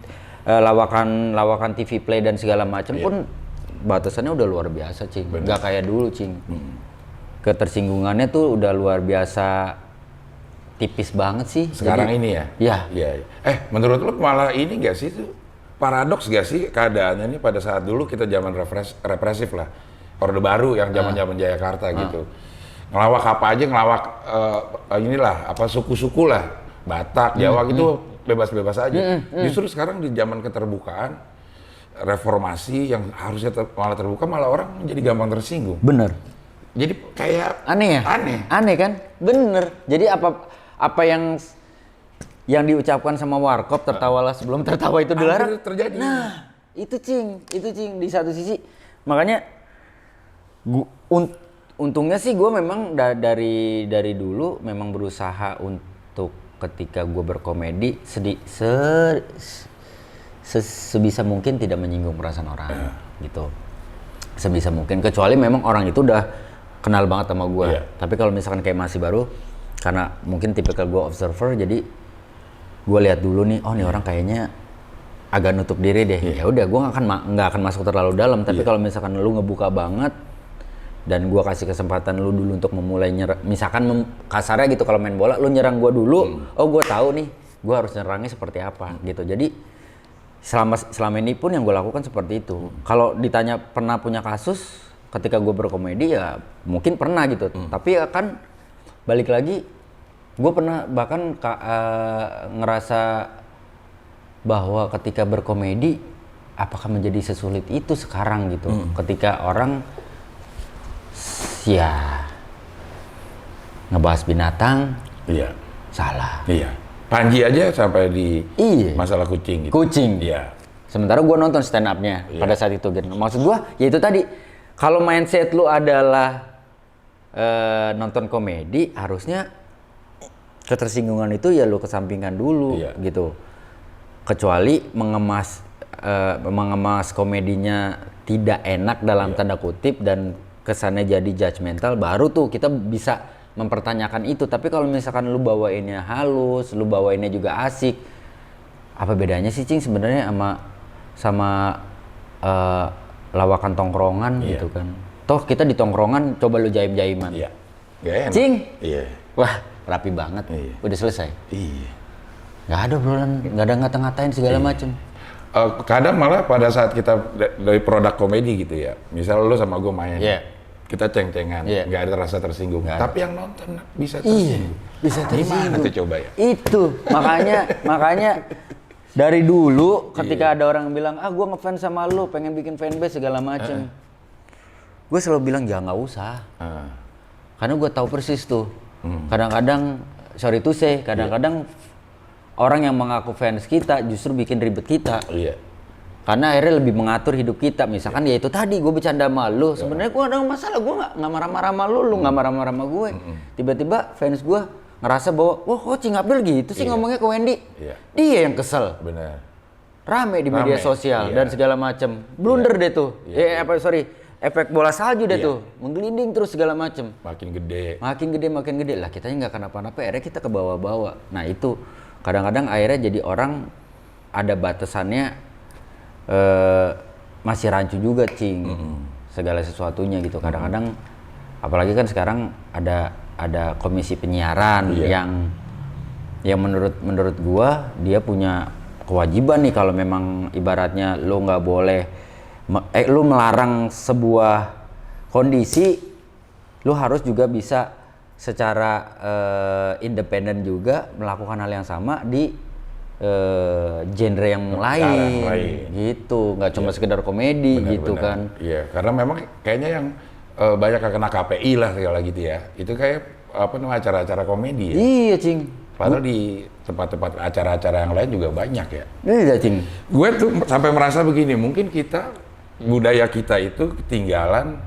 C: lawakan TV play dan segala macem pun batasannya udah luar biasa, Cing. Nggak kayak dulu, Cing. ketersinggungannya tuh udah luar biasa tipis banget sih.
A: Sekarang
C: Jadi,
A: ini ya?
C: Iya.
A: Iya. Menurut lu malah ini nggak sih tuh? Paradoks gak sih keadaannya ini pada saat dulu kita zaman represif lah. Orde Baru yang zaman-zaman Jayakarta gitu. Ngelawak apa aja, ngelawak inilah, apa suku-suku lah. Batak, Jawa gitu bebas-bebas aja. Justru sekarang di zaman keterbukaan, reformasi yang harusnya malah terbuka, malah orang jadi gampang tersinggung.
C: Bener.
A: Jadi kayak
C: Aneh ya? Aneh kan? Bener. Jadi apa yang diucapkan sama Warkop, tertawalah sebelum tertawa itu dilarang.
A: Terjadi.
C: Nah, itu cing di satu sisi. Makanya untungnya sih gue memang dari dulu memang berusaha untuk ketika gue berkomedi sebisa mungkin tidak menyinggung perasaan orang gitu. Sebisa mungkin, kecuali memang orang itu udah kenal banget sama gue. Tapi kalau misalkan kayak masih baru, karena mungkin tipikal gue observer, jadi gue lihat dulu nih, nih orang kayaknya agak nutup diri deh. Ya udah, gue nggak akan masuk terlalu dalam. Tapi kalau misalkan lu ngebuka banget dan gue kasih kesempatan lu dulu untuk memulai nyerang, misalkan kasarnya gitu, kalau main bola lu nyerang gue dulu, gue tahu nih gue harus nyerangnya seperti apa gitu. Jadi selama ini pun yang gue lakukan seperti itu. Kalau ditanya pernah punya kasus ketika gue berkomedi, ya mungkin pernah gitu. Tapi akan balik lagi, gue pernah bahkan ngerasa bahwa ketika berkomedi apakah menjadi sesulit itu sekarang gitu. Ketika orang ya ngebahas binatang, salah.
A: Panji aja sampai di masalah kucing gitu.
C: Kucing. Sementara gue nonton stand up-nya pada saat itu gitu. Maksud gue ya itu tadi, kalau mindset lu adalah nonton komedi, harusnya ketersinggungan itu ya lu kesampingkan dulu gitu. Kecuali mengemas komedinya tidak enak dalam tanda kutip dan kesannya jadi judgmental, baru tuh kita bisa mempertanyakan itu. Tapi kalau misalkan lu bawainnya halus, lu bawainnya juga asik, apa bedanya sih cing sebenarnya sama lawakan tongkrongan gitu kan? Toh kita di tongkrongan coba lu jaim-jaiman. Cing, wah rapi banget, udah selesai. Nggak ada obrolan, nggak ada ngata-ngatain segala macem.
A: Kadang malah pada saat kita dari produk komedi gitu ya, misal lu sama gue main, kita ceng-cengan, nggak ada rasa tersinggung. Tapi yang nonton bisa tersinggung.
C: Bisa tersinggung.
A: Gimana tuh coba ya?
C: Itu makanya dari dulu ketika ada orang bilang, gue ngefans sama lu, pengen bikin fanbase segala macem, gue selalu bilang ya nggak usah, karena gue tahu persis tuh. Kadang-kadang, sorry to say, kadang-kadang orang yang mengaku fans kita justru bikin ribet kita. Karena akhirnya lebih mengatur hidup kita. Misalkan ya itu tadi, gue bercanda sama lu, sebenarnya gue ada masalah, gue nggak marah-marah sama lu nggak marah-marah sama gue. Tiba-tiba fans gue ngerasa bahwa, wah kok Cing Abdul gitu sih ngomongnya ke Wendy. Dia yang kesel.
A: Benar.
C: Rame di media sosial dan segala macam. Blunder deh tuh. Efek bola salju deh tuh. Menggelinding terus segala macam.
A: Makin gede.
C: Makin gede lah. Kitanya nggak kenapa-napa. Akhirnya kita ke bawah-bawah. Nah itu kadang-kadang akhirnya jadi orang ada batasannya, masih rancu juga Cing. Segala sesuatunya gitu. Kadang-kadang apalagi kan sekarang ada komisi penyiaran yang menurut gua dia punya kewajiban nih, kalau memang ibaratnya lu nggak boleh lu melarang sebuah kondisi, lu harus juga bisa secara independen juga melakukan hal yang sama di genre yang lain gitu, nggak cuma sekedar komedi gitu kan.
A: Iya, karena memang kayaknya yang banyak kena KPI lah segala gitu ya, itu kayak apa namanya acara-acara komedi ya.
C: Iya Cing.
A: Padahal di tempat-tempat acara-acara yang lain juga banyak ya.
C: Iya Cing.
A: Gue tuh sampai merasa begini, mungkin budaya kita itu ketinggalan,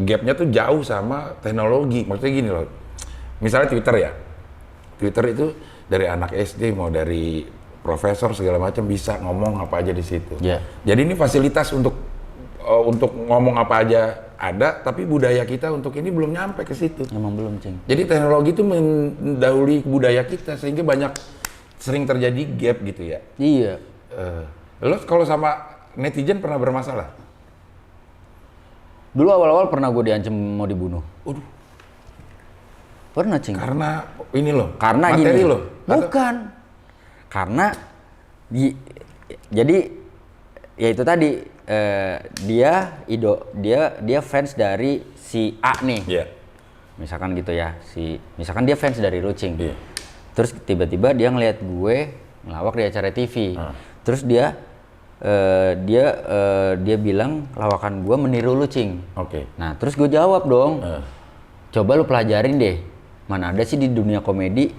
A: gapnya tuh jauh sama teknologi. Maksudnya gini loh, misalnya Twitter ya, Twitter itu dari anak SD mau dari profesor segala macam bisa ngomong apa aja di situ. Jadi ini fasilitas untuk ngomong apa aja ada, tapi budaya kita untuk ini belum nyampe ke situ.
C: Emang belum Cing.
A: Jadi teknologi itu mendahului budaya kita sehingga sering terjadi gap gitu ya.
C: Iya.
A: Lo kalau sama netizen pernah bermasalah?
C: Dulu awal-awal pernah gue diancam mau dibunuh.
A: Waduh.
C: Pernah, Cing.
A: Karena ini loh.
C: Karena
A: materi
C: gini.
A: loh.
C: Bukan. Karena jadi ya itu tadi dia fans dari si A nih.
A: Iya.
C: Misalkan gitu ya. Misalkan dia fans dari Rucing.
A: Iya.
C: Terus tiba-tiba dia ngelihat gue ngelawak di acara TV. Terus dia bilang lawakan gue meniru Lucing.
A: Oke.
C: Nah, terus gue jawab dong. Coba lu pelajarin deh. Mana ada sih di dunia komedi?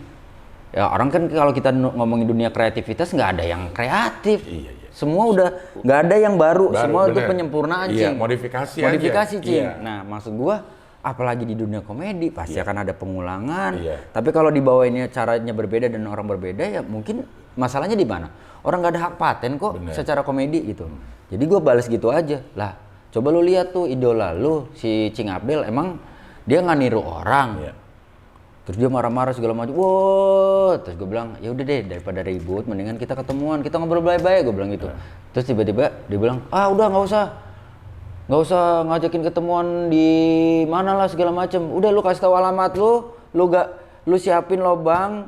C: Ya orang kan kalau kita ngomongin dunia kreativitas nggak ada yang kreatif.
A: Iya.
C: Semua udah nggak ada yang baru. Semua
A: bener.
C: itu penyempurnaan,
A: Iya,
C: Cing.
A: modifikasi aja.
C: Cing.
A: Iya.
C: Nah, maksud gue apalagi di dunia komedi pasti akan ada pengulangan.
A: Iya.
C: Tapi kalau dibawainnya caranya berbeda dan orang berbeda ya mungkin masalahnya di mana? Orang nggak ada hak paten kok secara komedi gitu. Jadi gue balas gitu aja. Lah, coba lu lihat tuh idola lu si Cing Abdel emang dia nggak niru orang.
A: Iya.
C: Terus dia marah-marah segala macam. Wow, terus gue bilang, ya udah deh daripada ribut, mendingan kita ketemuan, kita ngobrol baik-baik, gue bilang gitu. Terus tiba-tiba dia bilang, udah nggak usah ngajakin ketemuan di mana lah segala macam. Udah lu kasih tahu alamat lu siapin lobang,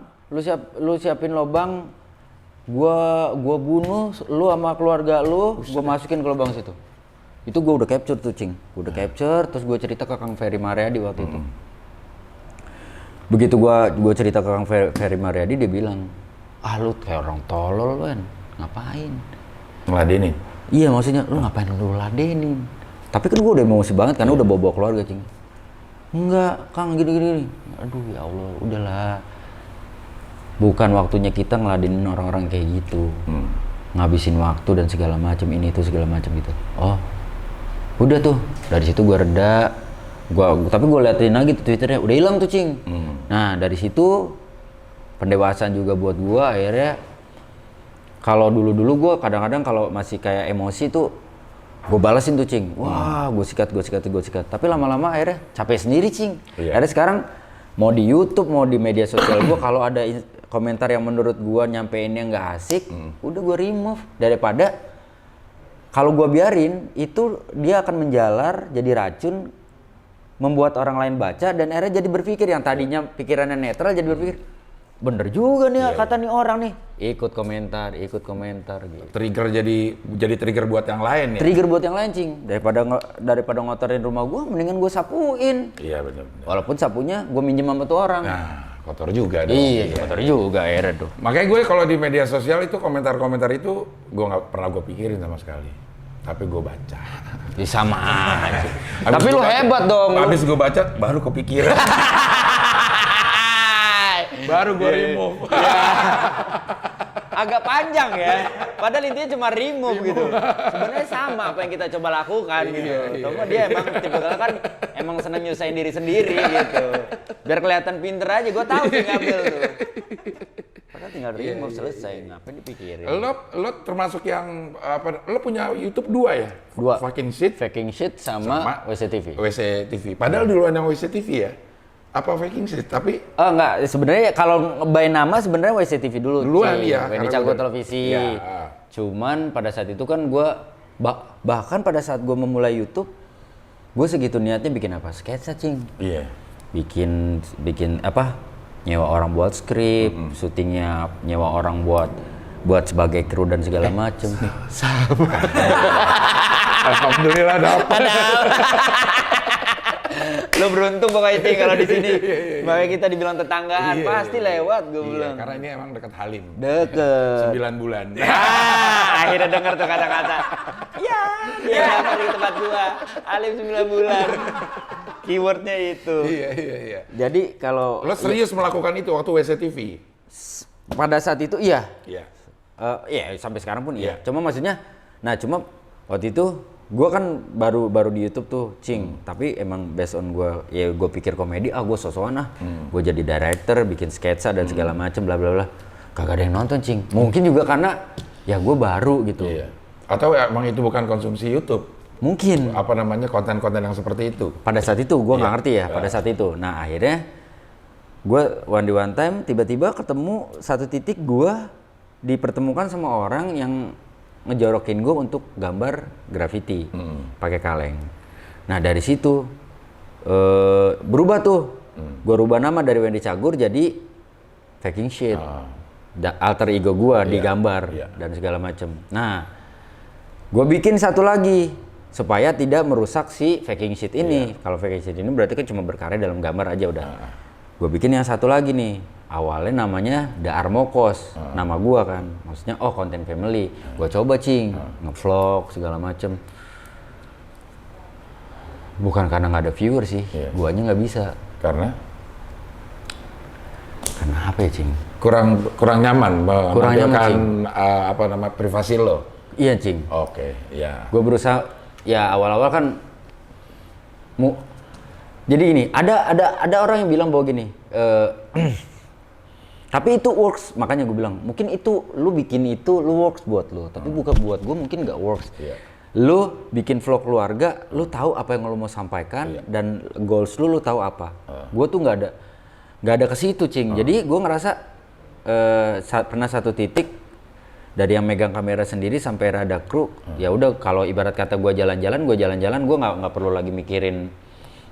C: gua bunuh lu sama keluarga lu, gua masukin ke lubang situ. Itu gua udah capture tuh, Cing. Gua udah capture, terus gua cerita ke Kang Ferry Mariadi waktu itu. Begitu gua cerita ke Kang Ferry Mariadi, dia bilang, lu kayak orang tolol kan, ngapain?
A: Ngeladenin?
C: Iya, maksudnya lu ngapain lu ladenin? Tapi kan gua udah emosi banget karena udah bawa keluarga, Cing. Enggak, Kang, gini. Aduh ya Allah, udahlah. Bukan waktunya kita ngeladenin orang-orang kayak gitu. Ngabisin waktu dan segala macam ini itu segala macam gitu. Oh. Udah tuh, dari situ gua reda. Tapi gue liatin lagi tuh Twitternya, udah hilang tuh, Cing. Nah, dari situ pendewasaan juga buat gua akhirnya. Kalau dulu gua kadang-kadang kalau masih kayak emosi tuh gue balesin tuh, Cing. Wah, gue sikat. Tapi lama-lama akhirnya capek sendiri, Cing.
A: Iya.
C: Akhirnya sekarang mau di YouTube, mau di media sosial gue, kalau ada komentar yang menurut gue nyampeinnya nggak asik, udah gue remove. Daripada kalau gue biarin, itu dia akan menjalar jadi racun, membuat orang lain baca dan akhirnya jadi berpikir yang tadinya pikirannya netral jadi berpikir, bener juga nih kata nih orang nih, ikut komentar gitu.
A: Trigger jadi trigger buat yang lain ya.
C: Trigger buat yang lain, Cing. Daripada ngotorin rumah gua, mendingan gua sapuin.
A: Iya benar.
C: Walaupun sapunya gua minjem sama tuh orang.
A: Nah, kotor juga dong.
C: Iya, kotor juga akhirnya tuh.
A: Makanya gue kalau di media sosial itu komentar-komentar itu gue nggak pernah gue pikirin sama sekali. Tapi gue baca.
C: Ya, sama aja. Tapi lu hebat dong.
A: Habis gue baca baru kepikiran. Baru gue remove.
C: Agak panjang ya. Padahal intinya cuma remove gitu. Sebenarnya sama apa yang kita coba lakukan gitu. Cuma dia emang tipikalnya kan emang seneng nyusahin diri sendiri gitu. Biar kelihatan pinter aja. Gue tahu sih ngambil tuh. Padahal tinggal remove selesai. Ngapain dipikirin?
A: Lo termasuk yang apa? Lo punya YouTube 2 ya?
C: 2.
A: Faking Shit
C: sama WCTV.
A: WCTV. Padahal duluan yang WCTV ya? Apa Faking Shit? Tapi
C: enggak, sebenarnya kalau by nama sebenarnya WCTV
A: duluan ya.
C: Wendy Cago Televisi. Ya. Cuman pada saat itu kan gue bahkan pada saat gue memulai YouTube, gue segitu niatnya bikin apa? Sketsa, Cing.
A: Iya.
C: Bikin apa? Nyewa orang buat skrip, syutingnya nyewa orang buat sebagai kru dan segala macem.
A: Alhamdulillah dapat.
C: Lo beruntung pokoknya, Cing, kalau di sini. Makanya kita dibilang tetanggaan, pasti lewat gue bilang.
A: Karena ini emang dekat Halim.
C: Deket.
A: 9 bulan.
C: Akhirnya denger tuh kata-kata. Iya, dapat di tempat gua. Halim 9 bulan. Keywordnya itu.
A: Iya.
C: Jadi kalau
A: lo serius melakukan itu waktu WCTV?
C: Pada saat itu iya.
A: Iya.
C: Iya, sampai sekarang pun iya. Cuma maksudnya, cuma waktu itu gue kan baru di YouTube tuh, Cing. Tapi emang based on gue pikir komedi, gue sosokan gue jadi director, bikin sketsa dan segala macem, bla bla bla. Kagak ada yang nonton, Cing. Mungkin juga karena ya gue baru gitu.
A: Iya. Atau emang itu bukan konsumsi YouTube?
C: Mungkin.
A: Apa namanya konten-konten yang seperti itu?
C: Pada saat itu gue nggak ngerti ya. Pada saat itu. Nah akhirnya gue one time tiba-tiba ketemu satu titik gue dipertemukan sama orang yang ngejorokin gue untuk gambar graffiti pakai kaleng. Nah dari situ berubah tuh. Gue rubah nama dari Wendy Cagur jadi Faking Shit. Alter ego gue di gambar dan segala macem. Nah, gue bikin satu lagi supaya tidak merusak si Faking Shit ini. Kalau Faking Shit ini berarti kan cuma berkarya dalam gambar aja udah. Gue bikin yang satu lagi nih. Awalnya namanya The Armokos, nama gue kan. Maksudnya konten family. Gue coba cing, ngevlog segala macem. Bukan karena nggak ada viewer sih, guanya nggak bisa.
A: Karena
C: apa ya cing?
A: Kurang nyaman menampilkan privasi lo.
C: Iya cing.
A: Oke, ya.
C: Gue berusaha ya awal-awal kan jadi gini, ada orang yang bilang bahwa gini, tapi itu works, makanya gue bilang mungkin itu lu bikin itu lu works buat lu, tapi bukan buat gue mungkin nggak works. Lu bikin vlog keluarga, lu tahu apa yang lu mau sampaikan dan goals lu tahu apa. Gue tuh nggak ada ke situ cing. Jadi gue ngerasa pernah satu titik dari yang megang kamera sendiri sampai rada kru, ya udah kalau ibarat kata gue jalan-jalan, gue nggak perlu lagi mikirin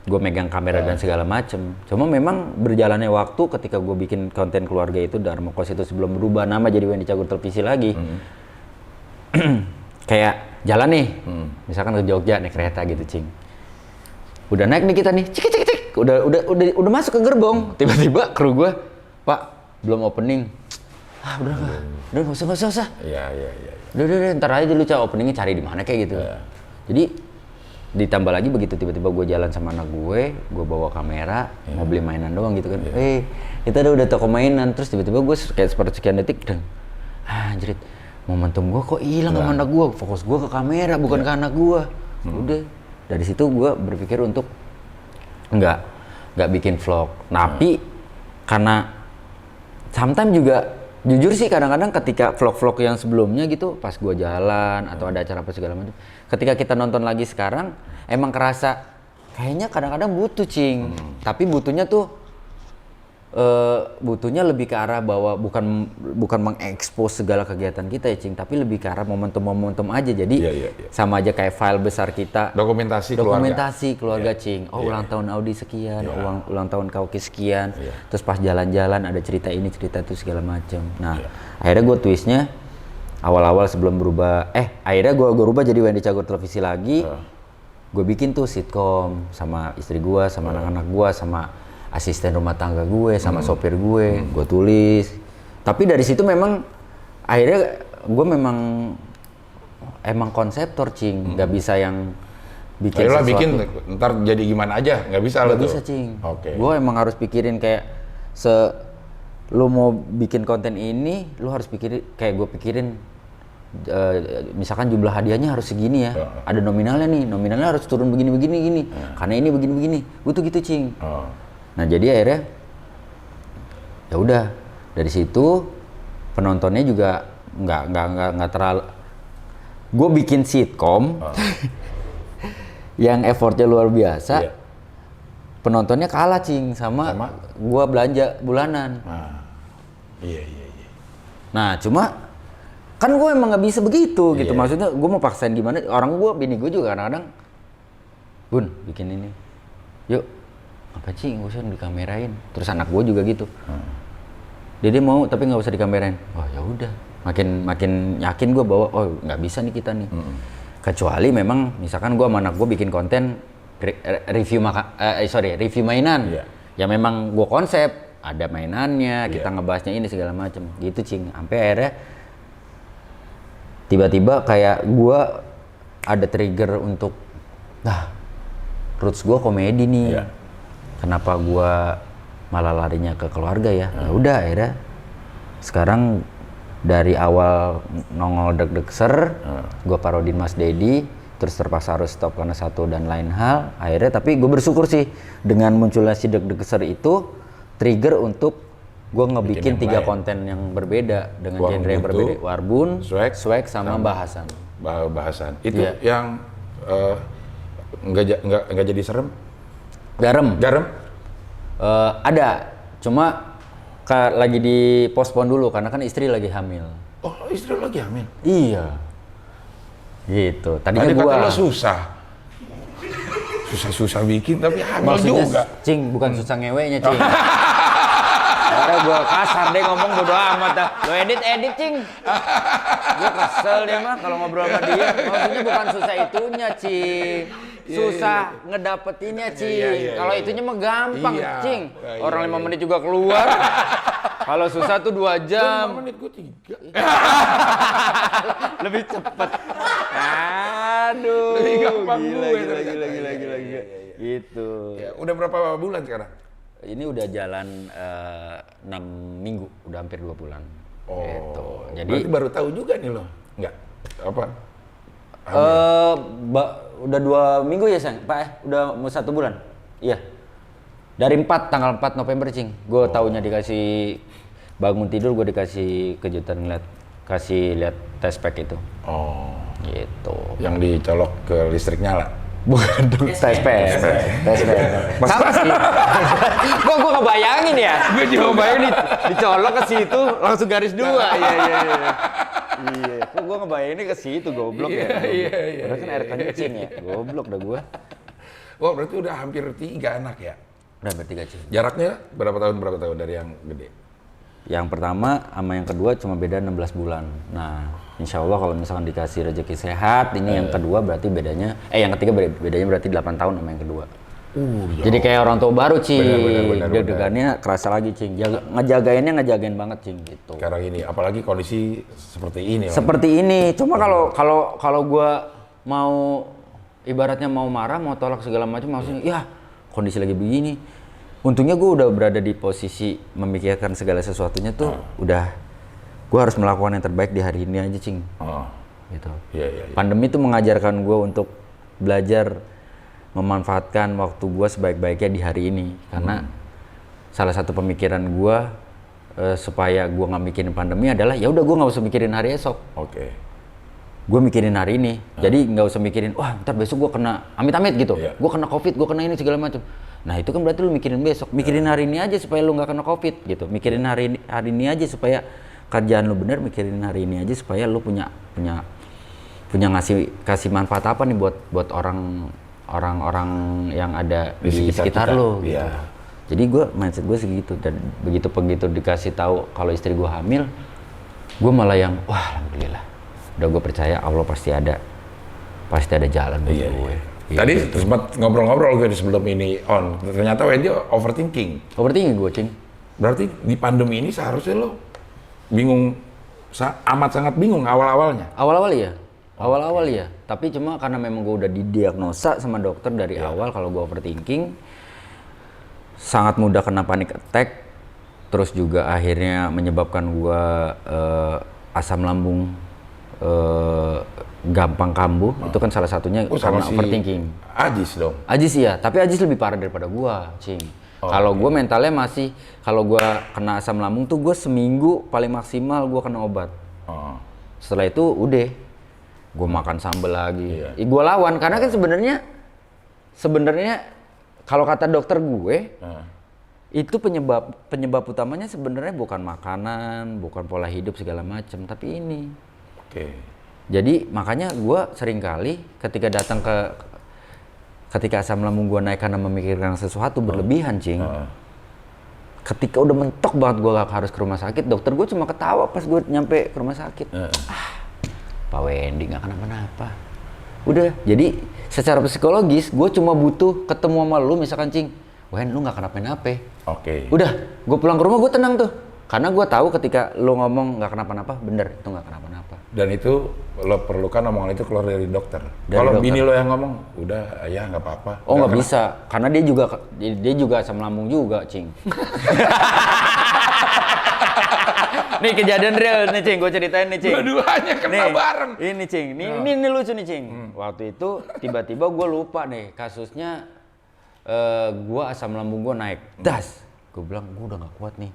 C: gue megang kamera dan segala macem. Cuma memang berjalannya waktu ketika gue bikin konten keluarga itu Darmokos itu sebelum berubah nama jadi Wendy Cagur Televisi lagi, kayak jalan nih, misalkan ke Jogja naik kereta gitu cing, udah naik nih kita nih, cik, udah masuk ke gerbong, tiba-tiba kru gue, Pak belum opening, udah nggak usah. Iya. Udah, ntar aja dulu openingnya cari di mana kayak gitu. Jadi ditambah lagi begitu tiba-tiba gue jalan sama anak gue bawa kamera, mau beli mainan doang gitu kan. Kita udah toko mainan, terus tiba-tiba gue kayak sekian detik, anjrit, momentum gue kok hilang sama anak gue, fokus gue ke kamera bukan ke anak gue. Udah dari situ gue berpikir untuk nggak bikin vlog. Tapi karena sometimes juga jujur sih kadang-kadang ketika vlog-vlog yang sebelumnya gitu pas gue jalan atau ada acara apa segala macam, ketika kita nonton lagi sekarang emang kerasa kayaknya kadang-kadang butuh cing, tapi butuhnya lebih ke arah bahwa bukan mengekspos segala kegiatan kita ya cing, tapi lebih ke arah momentum aja. Jadi sama aja kayak file besar kita, dokumentasi keluarga cing. Ulang tahun Audi sekian, ulang tahun Kauki sekian, terus pas jalan-jalan ada cerita ini cerita itu segala macam. Nah akhirnya gue twistnya awal-awal sebelum berubah, akhirnya gue rubah jadi Wendy Cagur Televisi lagi. Gue bikin tuh sitkom sama istri gue, sama anak-anak gue, sama asisten rumah tangga gue, sama sopir gue tulis. Tapi dari situ memang akhirnya gue emang konseptor cing, nggak bisa yang bikin sesuatu.
A: Bikin ntar jadi gimana aja, nggak bisa lo tuh.
C: Nggak bisa cing. Gue emang harus pikirin kayak lu mau bikin konten ini, lu harus pikirin kayak gue pikirin. Misalkan jumlah hadiahnya harus segini ya, ada nominalnya harus turun begini, karena ini begini, gue tuh gitu cing. Nah jadi akhirnya ya udah dari situ penontonnya juga nggak terlalu. Gue bikin sitkom yang effortnya luar biasa, penontonnya kalah cing sama gue belanja bulanan.
A: Iya.
C: Nah cuma kan gue emang nggak bisa begitu gitu, maksudnya gue mau paksain gimana, bini gue juga kadang-kadang, Bun bikin ini, yuk apa sih nggak usah dikamerain, terus anak gue juga gitu, Dede mau tapi nggak usah dikamerain. Ya udah, makin yakin gue bahwa nggak bisa nih kita nih, kecuali memang misalkan gue sama anak gue bikin konten review mainan, ya memang gue konsep ada mainannya, kita ngebahasnya ini segala macam gitu cing, sampai akhirnya tiba-tiba kayak gue ada trigger untuk roots gue komedi nih. Kenapa gue malah larinya ke keluarga ya? Ya udah akhirnya sekarang dari awal nongol deg-degser, gue parodin Mas Dedi, terus terpaksa harus stop karena satu dan lain hal. Akhirnya tapi gue bersyukur sih dengan munculnya si deg-degser itu trigger untuk gue ngebikin 3 konten yang berbeda dengan genre yang berbeda. Warbun, swag sama bahasan.
A: Bahasan itu yang nggak jadi serem.
C: Garam? Ada, cuma lagi dipospon dulu karena kan istri lagi hamil.
A: Oh, istri lagi hamil?
C: Iya. Gitu. Tadinya
A: gua
C: kata
A: lo susah. susah-susah bikin tapi hamil
C: Maksudnya,
A: juga.
C: Cing, bukan susah ngewenya, Cing. Karena gue kasar deh ngomong bodo amat dah. Lo edit, Cing. Gue kesel dia mah kalau ngobrol sama dia. Maksudnya bukan susah itunya, Cing. Susah ngedapetinnya, Cing. Kalau itunya mah gampang, Cing. Orang 5 menit juga keluar. Kalau susah tuh 2 jam.
A: 5 menit gue 3.
C: Lebih cepet. Aduh.
A: Lebih gampang
C: gila.
A: Iya.
C: Gitu.
A: Ya, udah berapa bulan sekarang?
C: Ini udah jalan 6 minggu, udah hampir 2 bulan.
A: Oh,
C: gitu. Jadi
A: berarti baru tahu juga nih lo? Enggak? Apa?
C: Udah 2 minggu ya, Sang? Pak, udah mau 1 bulan? Iya. Dari tanggal 4 November, Cing. Gue taunya dikasih bangun tidur, gue dikasih kejutan kasih lihat test pack itu.
A: Oh.
C: Gitu.
A: Yang dicolok ke listrik nyala?
C: Bukan dong, test pack. Sama sih. Gua ngebayangin ya. Gue juga ngebayangin dicolok ke situ langsung garis 2. Iya. Kok gua ngebayanginnya ke situ goblok ya.
A: Iya.
C: Padahal kan air kencing ya. Goblok dah gua.
A: Wah, berarti udah hampir 3 anak ya?
C: Udah hampir 3 Cing.
A: Jaraknya berapa tahun dari yang gede?
C: Yang pertama sama yang kedua cuma beda 16 bulan. Nah, insya Allah kalau misalkan dikasih rezeki sehat, ini yang kedua berarti yang ketiga bedanya berarti 8 tahun sama yang kedua. Jadi kayak orang tua baru, Cing. Deg-degannya kerasa lagi, Cing. Ngejagain banget, Cing, gitu.
A: Sekarang ini, apalagi kondisi seperti ini.
C: Seperti ini. Cuma kalau gua mau ibaratnya mau marah, mau tolak segala macam, maksudnya ya kondisi lagi begini. Untungnya gue udah berada di posisi memikirkan segala sesuatunya tuh udah gue harus melakukan yang terbaik di hari ini aja, Cing. Gitu.
A: Iya.
C: Pandemi tuh mengajarkan gue untuk belajar memanfaatkan waktu gue sebaik-baiknya di hari ini, karena salah satu pemikiran gue supaya gue nggak mikirin pandemi adalah ya udah gue nggak usah mikirin hari esok.
A: Oke.
C: Gue mikirin hari ini, jadi nggak usah mikirin wah ntar besok gue kena amit-amit gitu, gue kena covid, gue kena ini segala macam. Nah itu kan berarti lu mikirin besok, mikirin hari ini aja supaya lu nggak kena covid gitu, mikirin hari ini aja supaya kerjaan lu bener, mikirin hari ini aja supaya lu punya kasih manfaat apa nih buat orang-orang yang ada di sekitar lu. Gitu. Jadi mindset gue segitu, dan begitu dikasih tahu kalau istri gue hamil, gue malah yang wah alhamdulillah, udah gue percaya Allah pasti ada jalan buat gue.
A: Tadi sempat ngobrol-ngobrol gue sebelum ini on, ternyata Wendy overthinking
C: gue, Cing.
A: Berarti di pandemi ini seharusnya lo bingung, amat sangat bingung awal-awalnya?
C: Awal-awal ya, tapi cuma karena memang gue udah didiagnosa sama dokter dari awal kalau gue overthinking, sangat mudah kena panic attack, terus juga akhirnya menyebabkan gue asam lambung gampang kambuh. Itu kan salah satunya karena overthinking.
A: Ajis dong?
C: Ajis iya, tapi Ajis lebih parah daripada gua, Cing. Kalau gua mentalnya masih, kalau gua kena asam lambung tuh gua seminggu paling maksimal gua kena obat. Setelah itu udah, gua makan sambal lagi. Gua lawan, karena kan sebenarnya kalau kata dokter gue, itu penyebab utamanya sebenarnya bukan makanan, bukan pola hidup segala macam, tapi ini. Jadi makanya gue sering kali ketika asam lambung gue naik karena memikirkan sesuatu berlebihan, Cing. Ketika udah mentok banget gue harus ke rumah sakit, dokter gue cuma ketawa pas gue nyampe ke rumah sakit. Pak Wendy nggak kenapa-napa. Udah, jadi secara psikologis gue cuma butuh ketemu sama lu misalkan, Cing. Wen, lu nggak kenapa-napa. Udah, gue pulang ke rumah gue tenang tuh. Karena gue tahu ketika lo ngomong nggak kenapa-napa, bener itu nggak kenapa-napa. Dan
A: itu lo perlukan omongan itu keluar dari dokter. Kalau bini lo yang ngomong, udah ya nggak apa-apa.
C: Oh nggak bisa, karena dia juga asam lambung juga, Cing. Nih kejadian real nih, Cing, gue ceritain nih, Cing.
A: Dua-duanya kena bareng.
C: Ini, Cing, ini lucu nih, Cing. Waktu itu tiba-tiba gue lupa nih kasusnya, gue asam lambung gue naik, das. Gue bilang, gue udah gak kuat nih,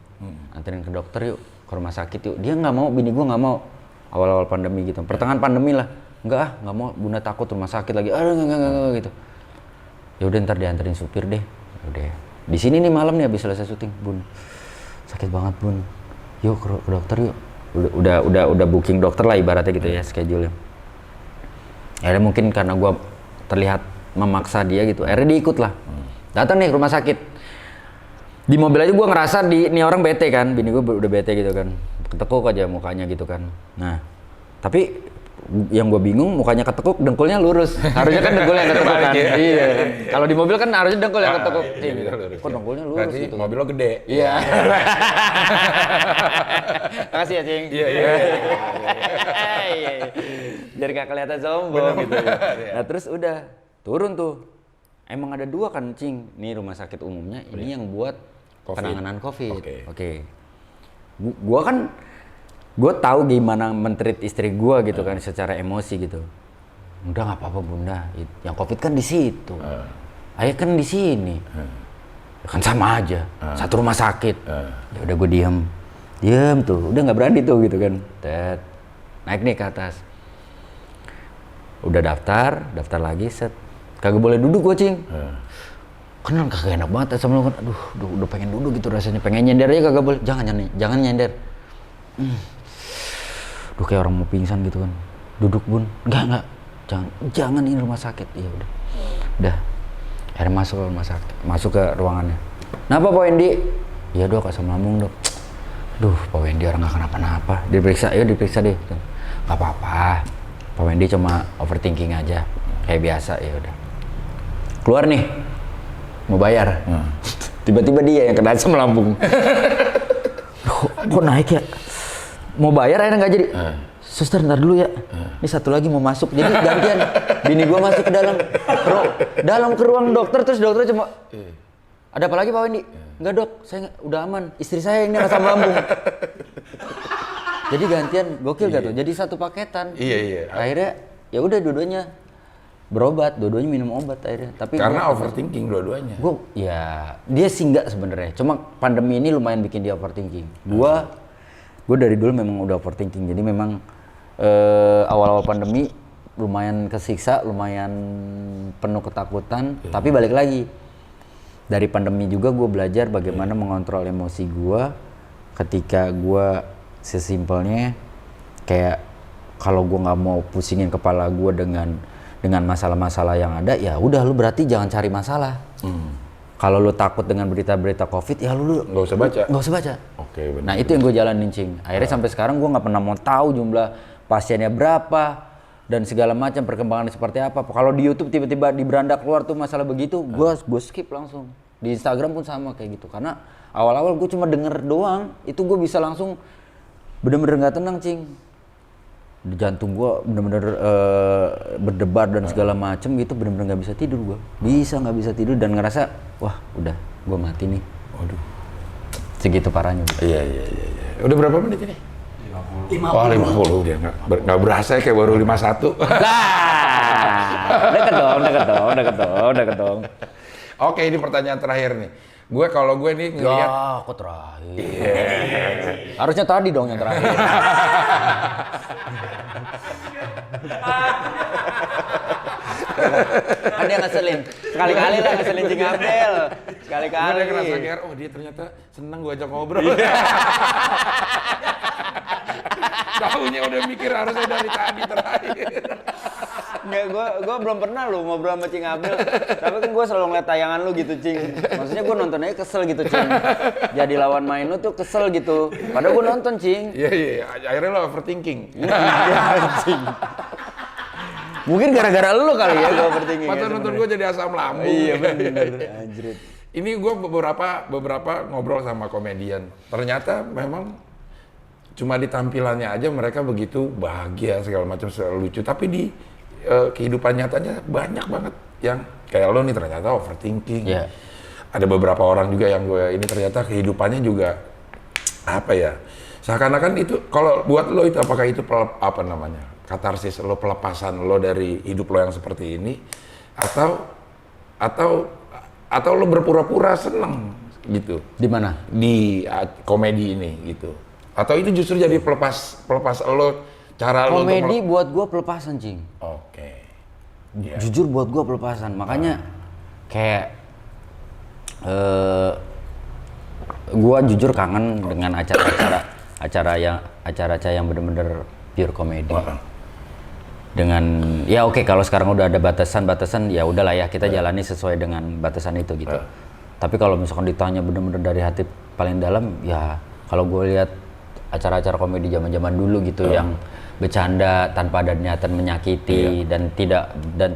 C: anterin ke dokter yuk, ke rumah sakit yuk. Dia gak mau, bini gue gak mau, awal-awal pandemi gitu, pertengahan pandemi lah. Enggak mau, bunda takut rumah sakit lagi, enggak gitu. Ya udah ntar dianterin supir deh. Udah, di sini nih malam nih habis selesai syuting, Bun. Sakit banget, Bun. Yuk ke dokter yuk. Udah booking dokter lah ibaratnya gitu ya, schedule-nya. Akhirnya mungkin karena gue terlihat memaksa dia gitu. Akhirnya dia ikut lah. Datang nih ke rumah sakit. Di mobil aja gue ngerasa ini orang bete kan, bini gue udah bete gitu kan. Ketekuk aja mukanya gitu kan. Nah, tapi yang gue bingung mukanya ketekuk, dengkulnya lurus. Harusnya kan dengkul yang ketekuk kan. Iya. Kalau di mobil kan harusnya dengkul yang ketekuk. Kok dengkulnya lurus
A: berarti
C: gitu.
A: mobil lo gede.
C: Iya. Makasih ya, Cing.
A: Iya.
C: Biar gak kelihatan sombong gitu ya. Nah, terus udah turun tuh. Emang ada 2 kan, Cing. Ini rumah sakit umumnya, ini yang buat penanganan COVID. Oke. Gue tahu gimana mentreat istri gue gitu kan secara emosi gitu. Udah nggak apa-apa bunda, yang COVID kan di situ, ayah kan di sini, kan sama aja, satu rumah sakit. Ya udah gue diam tuh, udah nggak berani tuh gitu kan. Naik nih ke atas, udah daftar lagi set, kagak boleh duduk gue, Cing. Kan kagak enak banget sama lu kan, aduh udah pengen duduk gitu rasanya, pengen nyender aja kagak boleh, jangan nyender. Duh kayak orang mau pingsan gitu kan, duduk bun, enggak, jangan ini rumah sakit. Ya udah, akhirnya masuk ke rumah sakit, masuk ke ruangannya. Kenapa Pak Wendy? Iya dok, asam lambung dok. Duh Pak Wendy orang nggak kenapa-napa, diperiksa deh. Nggak apa-apa, Pak Wendy cuma overthinking aja, kayak biasa. Ya udah, keluar nih, mau bayar. Tiba-tiba dia yang kena asam lambung. Kok naik ya? Mau bayar akhirnya nggak jadi. Suster ntar dulu ya. Ini satu lagi mau masuk. Jadi gantian. Bini gua masuk ke dalam ke ruang dokter, terus dokternya cuma ada apa lagi Pak Wendy? Enggak dok, saya udah aman. Istri saya ini asam lambung. Jadi gantian, gokil gak tuh? Jadi satu paketan.
A: Iya.
C: Akhirnya ya udah dua-duanya berobat, dua-duanya minum obat akhirnya. Tapi
A: karena overthinking dua-duanya.
C: Dia sih enggak sebenarnya. Cuma pandemi ini lumayan bikin dia overthinking. Gue dari dulu memang udah overthinking, jadi memang awal-awal pandemi lumayan kesiksa, lumayan penuh ketakutan, tapi balik lagi dari pandemi juga gue belajar bagaimana mengontrol emosi gue ketika gue sesimpelnya kayak kalau gue nggak mau pusingin kepala gue dengan masalah-masalah yang ada, ya udah lu berarti jangan cari masalah. Kalau lu takut dengan berita-berita COVID, ya lu
A: nggak usah baca. Oke, benar.
C: Nah itu yang gue jalanin, Cing. Akhirnya sampai sekarang gue nggak pernah mau tahu jumlah pasiennya berapa dan segala macam perkembangannya seperti apa. Kalau di YouTube tiba-tiba di beranda keluar tuh masalah begitu, gue skip langsung. Di Instagram pun sama kayak gitu. Karena awal-awal gue cuma denger doang, itu gue bisa langsung bener-bener nggak tenang, Cing. Di jantung gue bener-bener berdebar dan segala macem gitu, bener-bener nggak bisa tidur gue. Nggak bisa tidur dan ngerasa, wah udah gue mati nih.
A: Waduh.
C: Segitu parahnya.
A: Iya. Udah berapa menit ini? 50. Oh 50 dia nggak berasa kayak baru 51. Deket dong. Oke, ini pertanyaan terakhir nih. Kalau gue nih ngeliat.
C: Ya, kok terakhir? Harusnya tadi dong yang terakhir. Kan dia ngeselin. Sekali-kali lah ngeselin Cing Abdel. Sekali-kali.
A: Dia ngerasa kayak, oh dia ternyata seneng gue ajak ngobrol. Tahunya udah mikir harusnya dari tadi terakhir.
C: Nggak, gue belum pernah lu ngobrol sama Cing Abdel. Tapi kan gue selalu ngeliat tayangan lu gitu, Cing. Maksudnya gue nonton aja kesel gitu, Cing. Jadi lawan main lu tuh kesel gitu. Padahal gue nonton, Cing.
A: Iya. Akhirnya lo overthinking.
C: Cing. Mungkin gara-gara lu kali ya gue overthinking.
A: Masa nonton gue jadi asam lambung.
C: Iya bener. Anjrit.
A: Ini gue beberapa ngobrol sama komedian. Ternyata memang cuma di tampilannya aja mereka begitu bahagia segala macam, selalu lucu. Tapi di kehidupan nyatanya banyak banget yang kayak lo nih ternyata overthinking.
C: Yeah.
A: Ada beberapa orang juga yang gue ini ternyata kehidupannya juga apa ya? Seakan-akan itu kalau buat lo itu apakah itu apa namanya? Katarsis lo, pelepasan lo dari hidup lo yang seperti ini atau lo berpura-pura seneng gitu.
C: Di mana?
A: Di komedi ini gitu. Atau itu justru jadi pelepas lo cara lo
C: komedi buat gua pelepasan, Cing.
A: Oke. Yeah.
C: Jujur buat gua pelepasan. Makanya kayak gua jujur kangen dengan acara yang bener-bener pure komedi. dengan ya oke, kalau sekarang udah ada batasan ya udahlah ya kita jalani sesuai dengan batasan itu gitu. Tapi kalau misalkan ditanya bener-bener dari hati paling dalam, ya kalau gue lihat acara-acara komedi zaman-zaman dulu gitu yang bercanda tanpa ada niatan menyakiti dan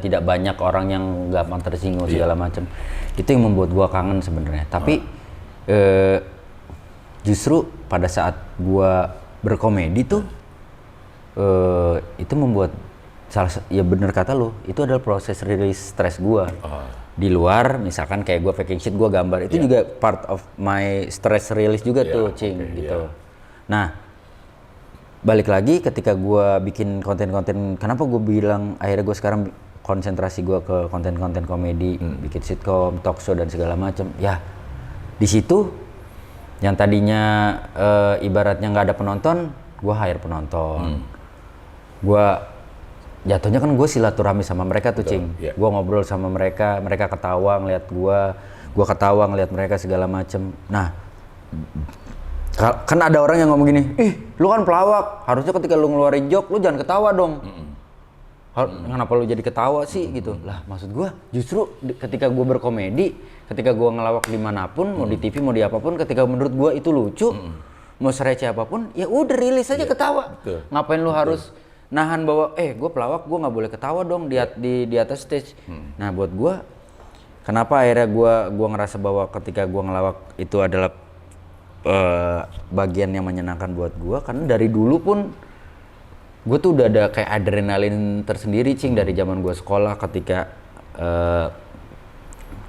C: tidak banyak orang yang gampang tersinggung segala macam, itu yang membuat gue kangen sebenarnya. Tapi justru pada saat gue berkomedi tuh itu membuat ya bener kata lo, itu adalah proses rilis stres gue. Di luar misalkan kayak gue faking shit, gue gambar, itu juga part of my stress release juga tuh, Cing, gitu. Nah, balik lagi ketika gue bikin konten-konten, kenapa gue bilang akhirnya gue sekarang konsentrasi gue ke konten-konten komedi, bikin sitcom, talk show dan segala macam. Ya, di situ yang tadinya ibaratnya nggak ada penonton, gue hire penonton. Gue jatuhnya kan gue silaturahmi sama mereka tuh, Cing. Gue ngobrol sama mereka, mereka ketawa ngeliat gue ketawa ngeliat mereka segala macem. Nah, kan ada orang yang ngomong gini, ih lu kan pelawak, harusnya ketika lu ngeluarin joke lu jangan ketawa dong. Kenapa lu jadi ketawa sih gitu? Lah maksud gue justru ketika gue berkomedi, ketika gue ngelawak dimanapun, mau di TV mau di apapun, ketika menurut gue itu lucu, mau sereceh apapun, ya udah rilis aja ketawa. Ngapain lu harus nahan bahwa gue pelawak, gue nggak boleh ketawa dong di atas stage. Nah buat gue, kenapa akhirnya gue ngerasa bahwa ketika gue ngelawak itu adalah bagian yang menyenangkan buat gue, karena dari dulu pun gue tuh udah ada kayak adrenalin tersendiri, Cing, dari zaman gue sekolah ketika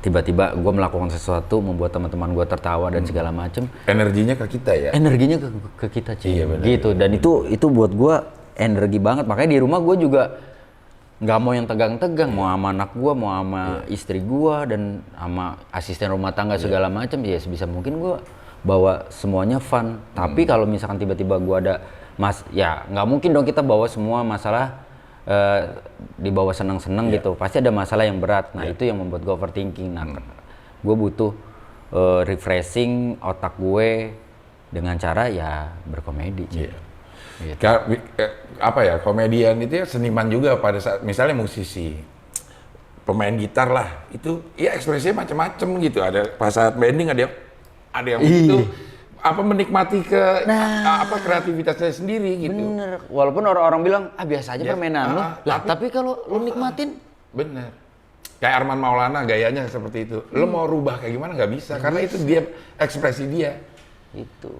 C: tiba-tiba gue melakukan sesuatu membuat teman-teman gue tertawa dan segala macem.
A: Energinya ke kita ya?
C: Energinya ke kita, Cing.
A: Iya, bener,
C: gitu. Dan itu buat gue energi banget. Makanya di rumah gue juga nggak mau yang tegang-tegang, mau sama anak gue, mau sama istri gue dan sama asisten rumah tangga segala macam. Ya sebisa mungkin gue bawa semuanya fun. Tapi kalau misalkan tiba-tiba gue ada ya nggak mungkin dong kita bawa semua masalah dibawa seneng-seneng gitu. Pasti ada masalah yang berat. Nah itu yang membuat gue overthinking. Nah gue butuh refreshing otak gue dengan cara ya berkomedi. Gitu.
A: Apa ya, komedian itu ya seniman juga pada saat misalnya musisi, pemain gitar lah, itu ya ekspresinya macam-macam gitu. Ada pas saat bending ada yang itu apa menikmati apa kreativitasnya sendiri gitu.
C: Bener, walaupun orang-orang bilang biasa aja permainan lu. Lah tapi kalau lu nikmatin,
A: bener. Kayak Arman Maulana gayanya seperti itu. Lu mau rubah kayak gimana nggak bisa karena itu dia ekspresi dia.
C: Itu.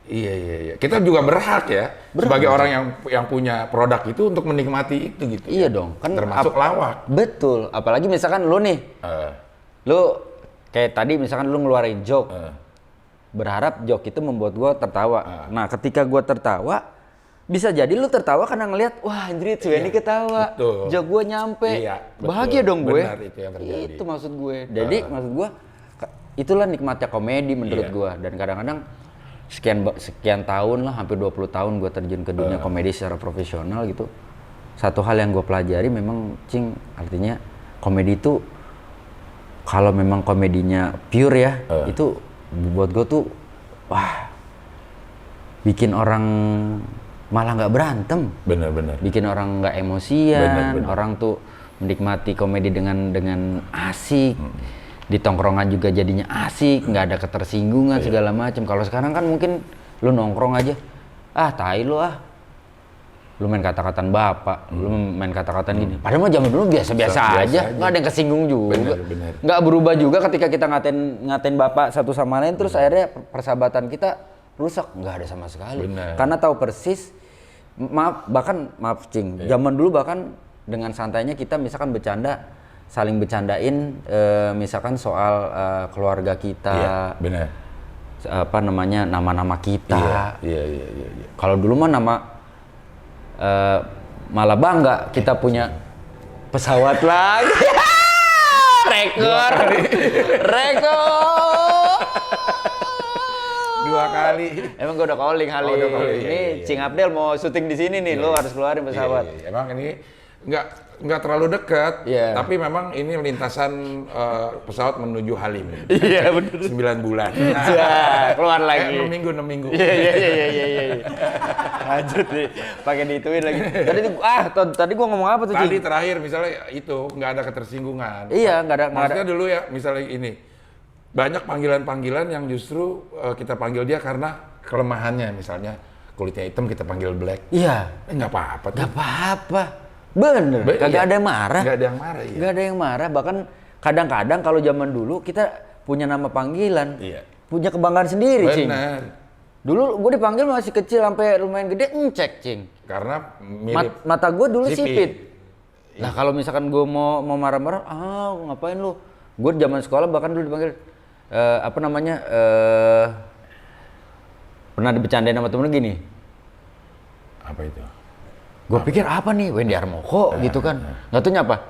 A: Iya. Kita juga berhak ya sebagai orang yang punya produk itu untuk menikmati itu gitu.
C: Iya dong. Kan
A: termasuk lawak.
C: Betul. Apalagi misalkan lu nih, lu kayak tadi misalkan lu ngeluarin joke, berharap joke itu membuat gua tertawa. Nah, ketika gua tertawa, bisa jadi lu tertawa karena ngelihat, wah anjir ini ketawa, joke gua nyampe, bahagia dong gue.
A: Benar, itu yang terjadi.
C: Itu maksud gue. Jadi maksud gua, itulah nikmatnya komedi menurut gua. Dan kadang-kadang sekian tahun lah, hampir 20 tahun gue terjun ke dunia komedi secara profesional gitu. Satu hal yang gue pelajari memang, Cing, artinya komedi itu kalau memang komedinya pure ya, itu buat gue tuh wah bikin orang malah nggak berantem.
A: Benar.
C: Bikin orang nggak emosian, bener. Orang tuh menikmati komedi dengan asik. Di tongkrongan juga jadinya asik, nggak ada ketersinggungan segala macam. Kalau sekarang kan mungkin lu nongkrong aja, tai lu lu main kata-kataan bapak, lu main kata-kataan gini. Padahal mah zaman dulu biasa-biasa aja, nggak ada yang kesinggung juga.
A: Bener.
C: Nggak berubah juga ketika kita ngatain bapak satu sama lain, terus akhirnya persahabatan kita rusak, nggak ada sama sekali.
A: Bener.
C: Karena tahu persis, maaf Cing, zaman dulu bahkan dengan santainya kita misalkan saling bercandain misalkan soal keluarga kita,
A: benar.
C: Apa namanya, nama-nama kita.
A: Iya.
C: Kalau dulu mah malah bangga kita punya pesawat lagi. Rekor.
A: 2 kali.
C: Emang gue udah calling kali. Ini Cing Abdel mau syuting di sini nih, lo harus keluarin pesawat.
A: Iya. Emang ini nggak terlalu dekat,
C: Iya.
A: tapi memang ini lintasan pesawat menuju Halim.
C: Iya benar.
A: 9 bulan.
C: Ya, keluar lagi.
A: 6 minggu.
C: Iya. Lanjut nih, pakai diituin lagi. Tadi gua ngomong apa tuh,
A: Tadi
C: Cing?
A: terakhir misalnya itu nggak ada ketersinggungan.
C: Iya, nggak ada.
A: Maksudnya dulu ya, misalnya ini banyak panggilan-panggilan yang justru kita panggil dia karena kelemahannya, misalnya kulitnya hitam kita panggil black.
C: Iya.
A: Nggak apa-apa tuh.
C: Nggak apa-apa. Bener. Kagak
A: Iya.
C: ada yang marah.
A: Nggak ada yang marah. Iya.
C: Nggak ada yang marah. Bahkan kadang-kadang kalau zaman dulu kita punya nama panggilan,
A: Iya.
C: punya kebanggaan sendiri, Cing.
A: Benar.
C: Dulu gue dipanggil masih kecil sampai lumayan gede, Encek, Cing.
A: Karena mirip
C: Mata gue dulu sipit.
A: Iya.
C: Nah kalau misalkan gue mau marah-marah, ngapain lu? Gue zaman sekolah bahkan dulu dipanggil pernah dibecandain sama temen gini.
A: Apa itu?
C: Gue pikir apa nih, Wendy Armoko gitu kan. Nggak taunya apa?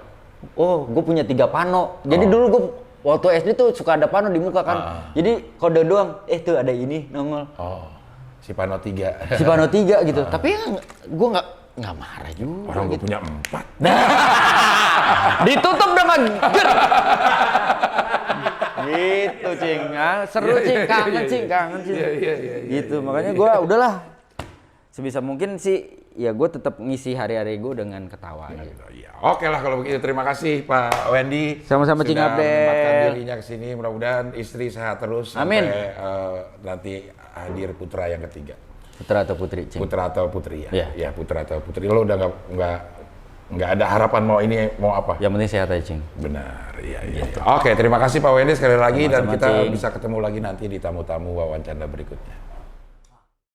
C: Oh, gue punya 3 pano. Jadi dulu gue waktu SD tuh suka ada pano di muka kan. Jadi kode doang, tuh ada ini nongol.
A: Oh, si Pano 3.
C: Si pano 3 gitu. Tapi gue nggak marah juga.
A: Orang gue
C: gitu.
A: punya 4.
C: Ditutup dengan ger. Gitu, Cing. Seru, Cing. Kangen, Cing.
A: Iya.
C: Gitu, makanya gue udahlah. Sebisa mungkin sih ya gue tetap ngisi hari-hari gue dengan ketawa gitu.
A: Iya. Oke lah kalau begitu, terima kasih Pak Wendy.
C: Sama-sama, Cing
A: sudah
C: Abdel.
A: menyempatkan dirinya ke sini. Mudah-mudahan istri sehat terus
C: Amin.
A: sampai nanti hadir putra yang ketiga.
C: Putra atau putri, Cing?
A: Putra atau putri ya?
C: Iya.
A: Ya putra atau putri. Lo udah nggak ada harapan mau apa?
C: Yang penting sehat aja, Cing.
A: Benar, iya. Oke, terima kasih Pak Wendy sekali lagi dan
C: Sama-sama,
A: kita
C: Cing.
A: bisa ketemu lagi nanti di tamu-tamu wawancara berikutnya.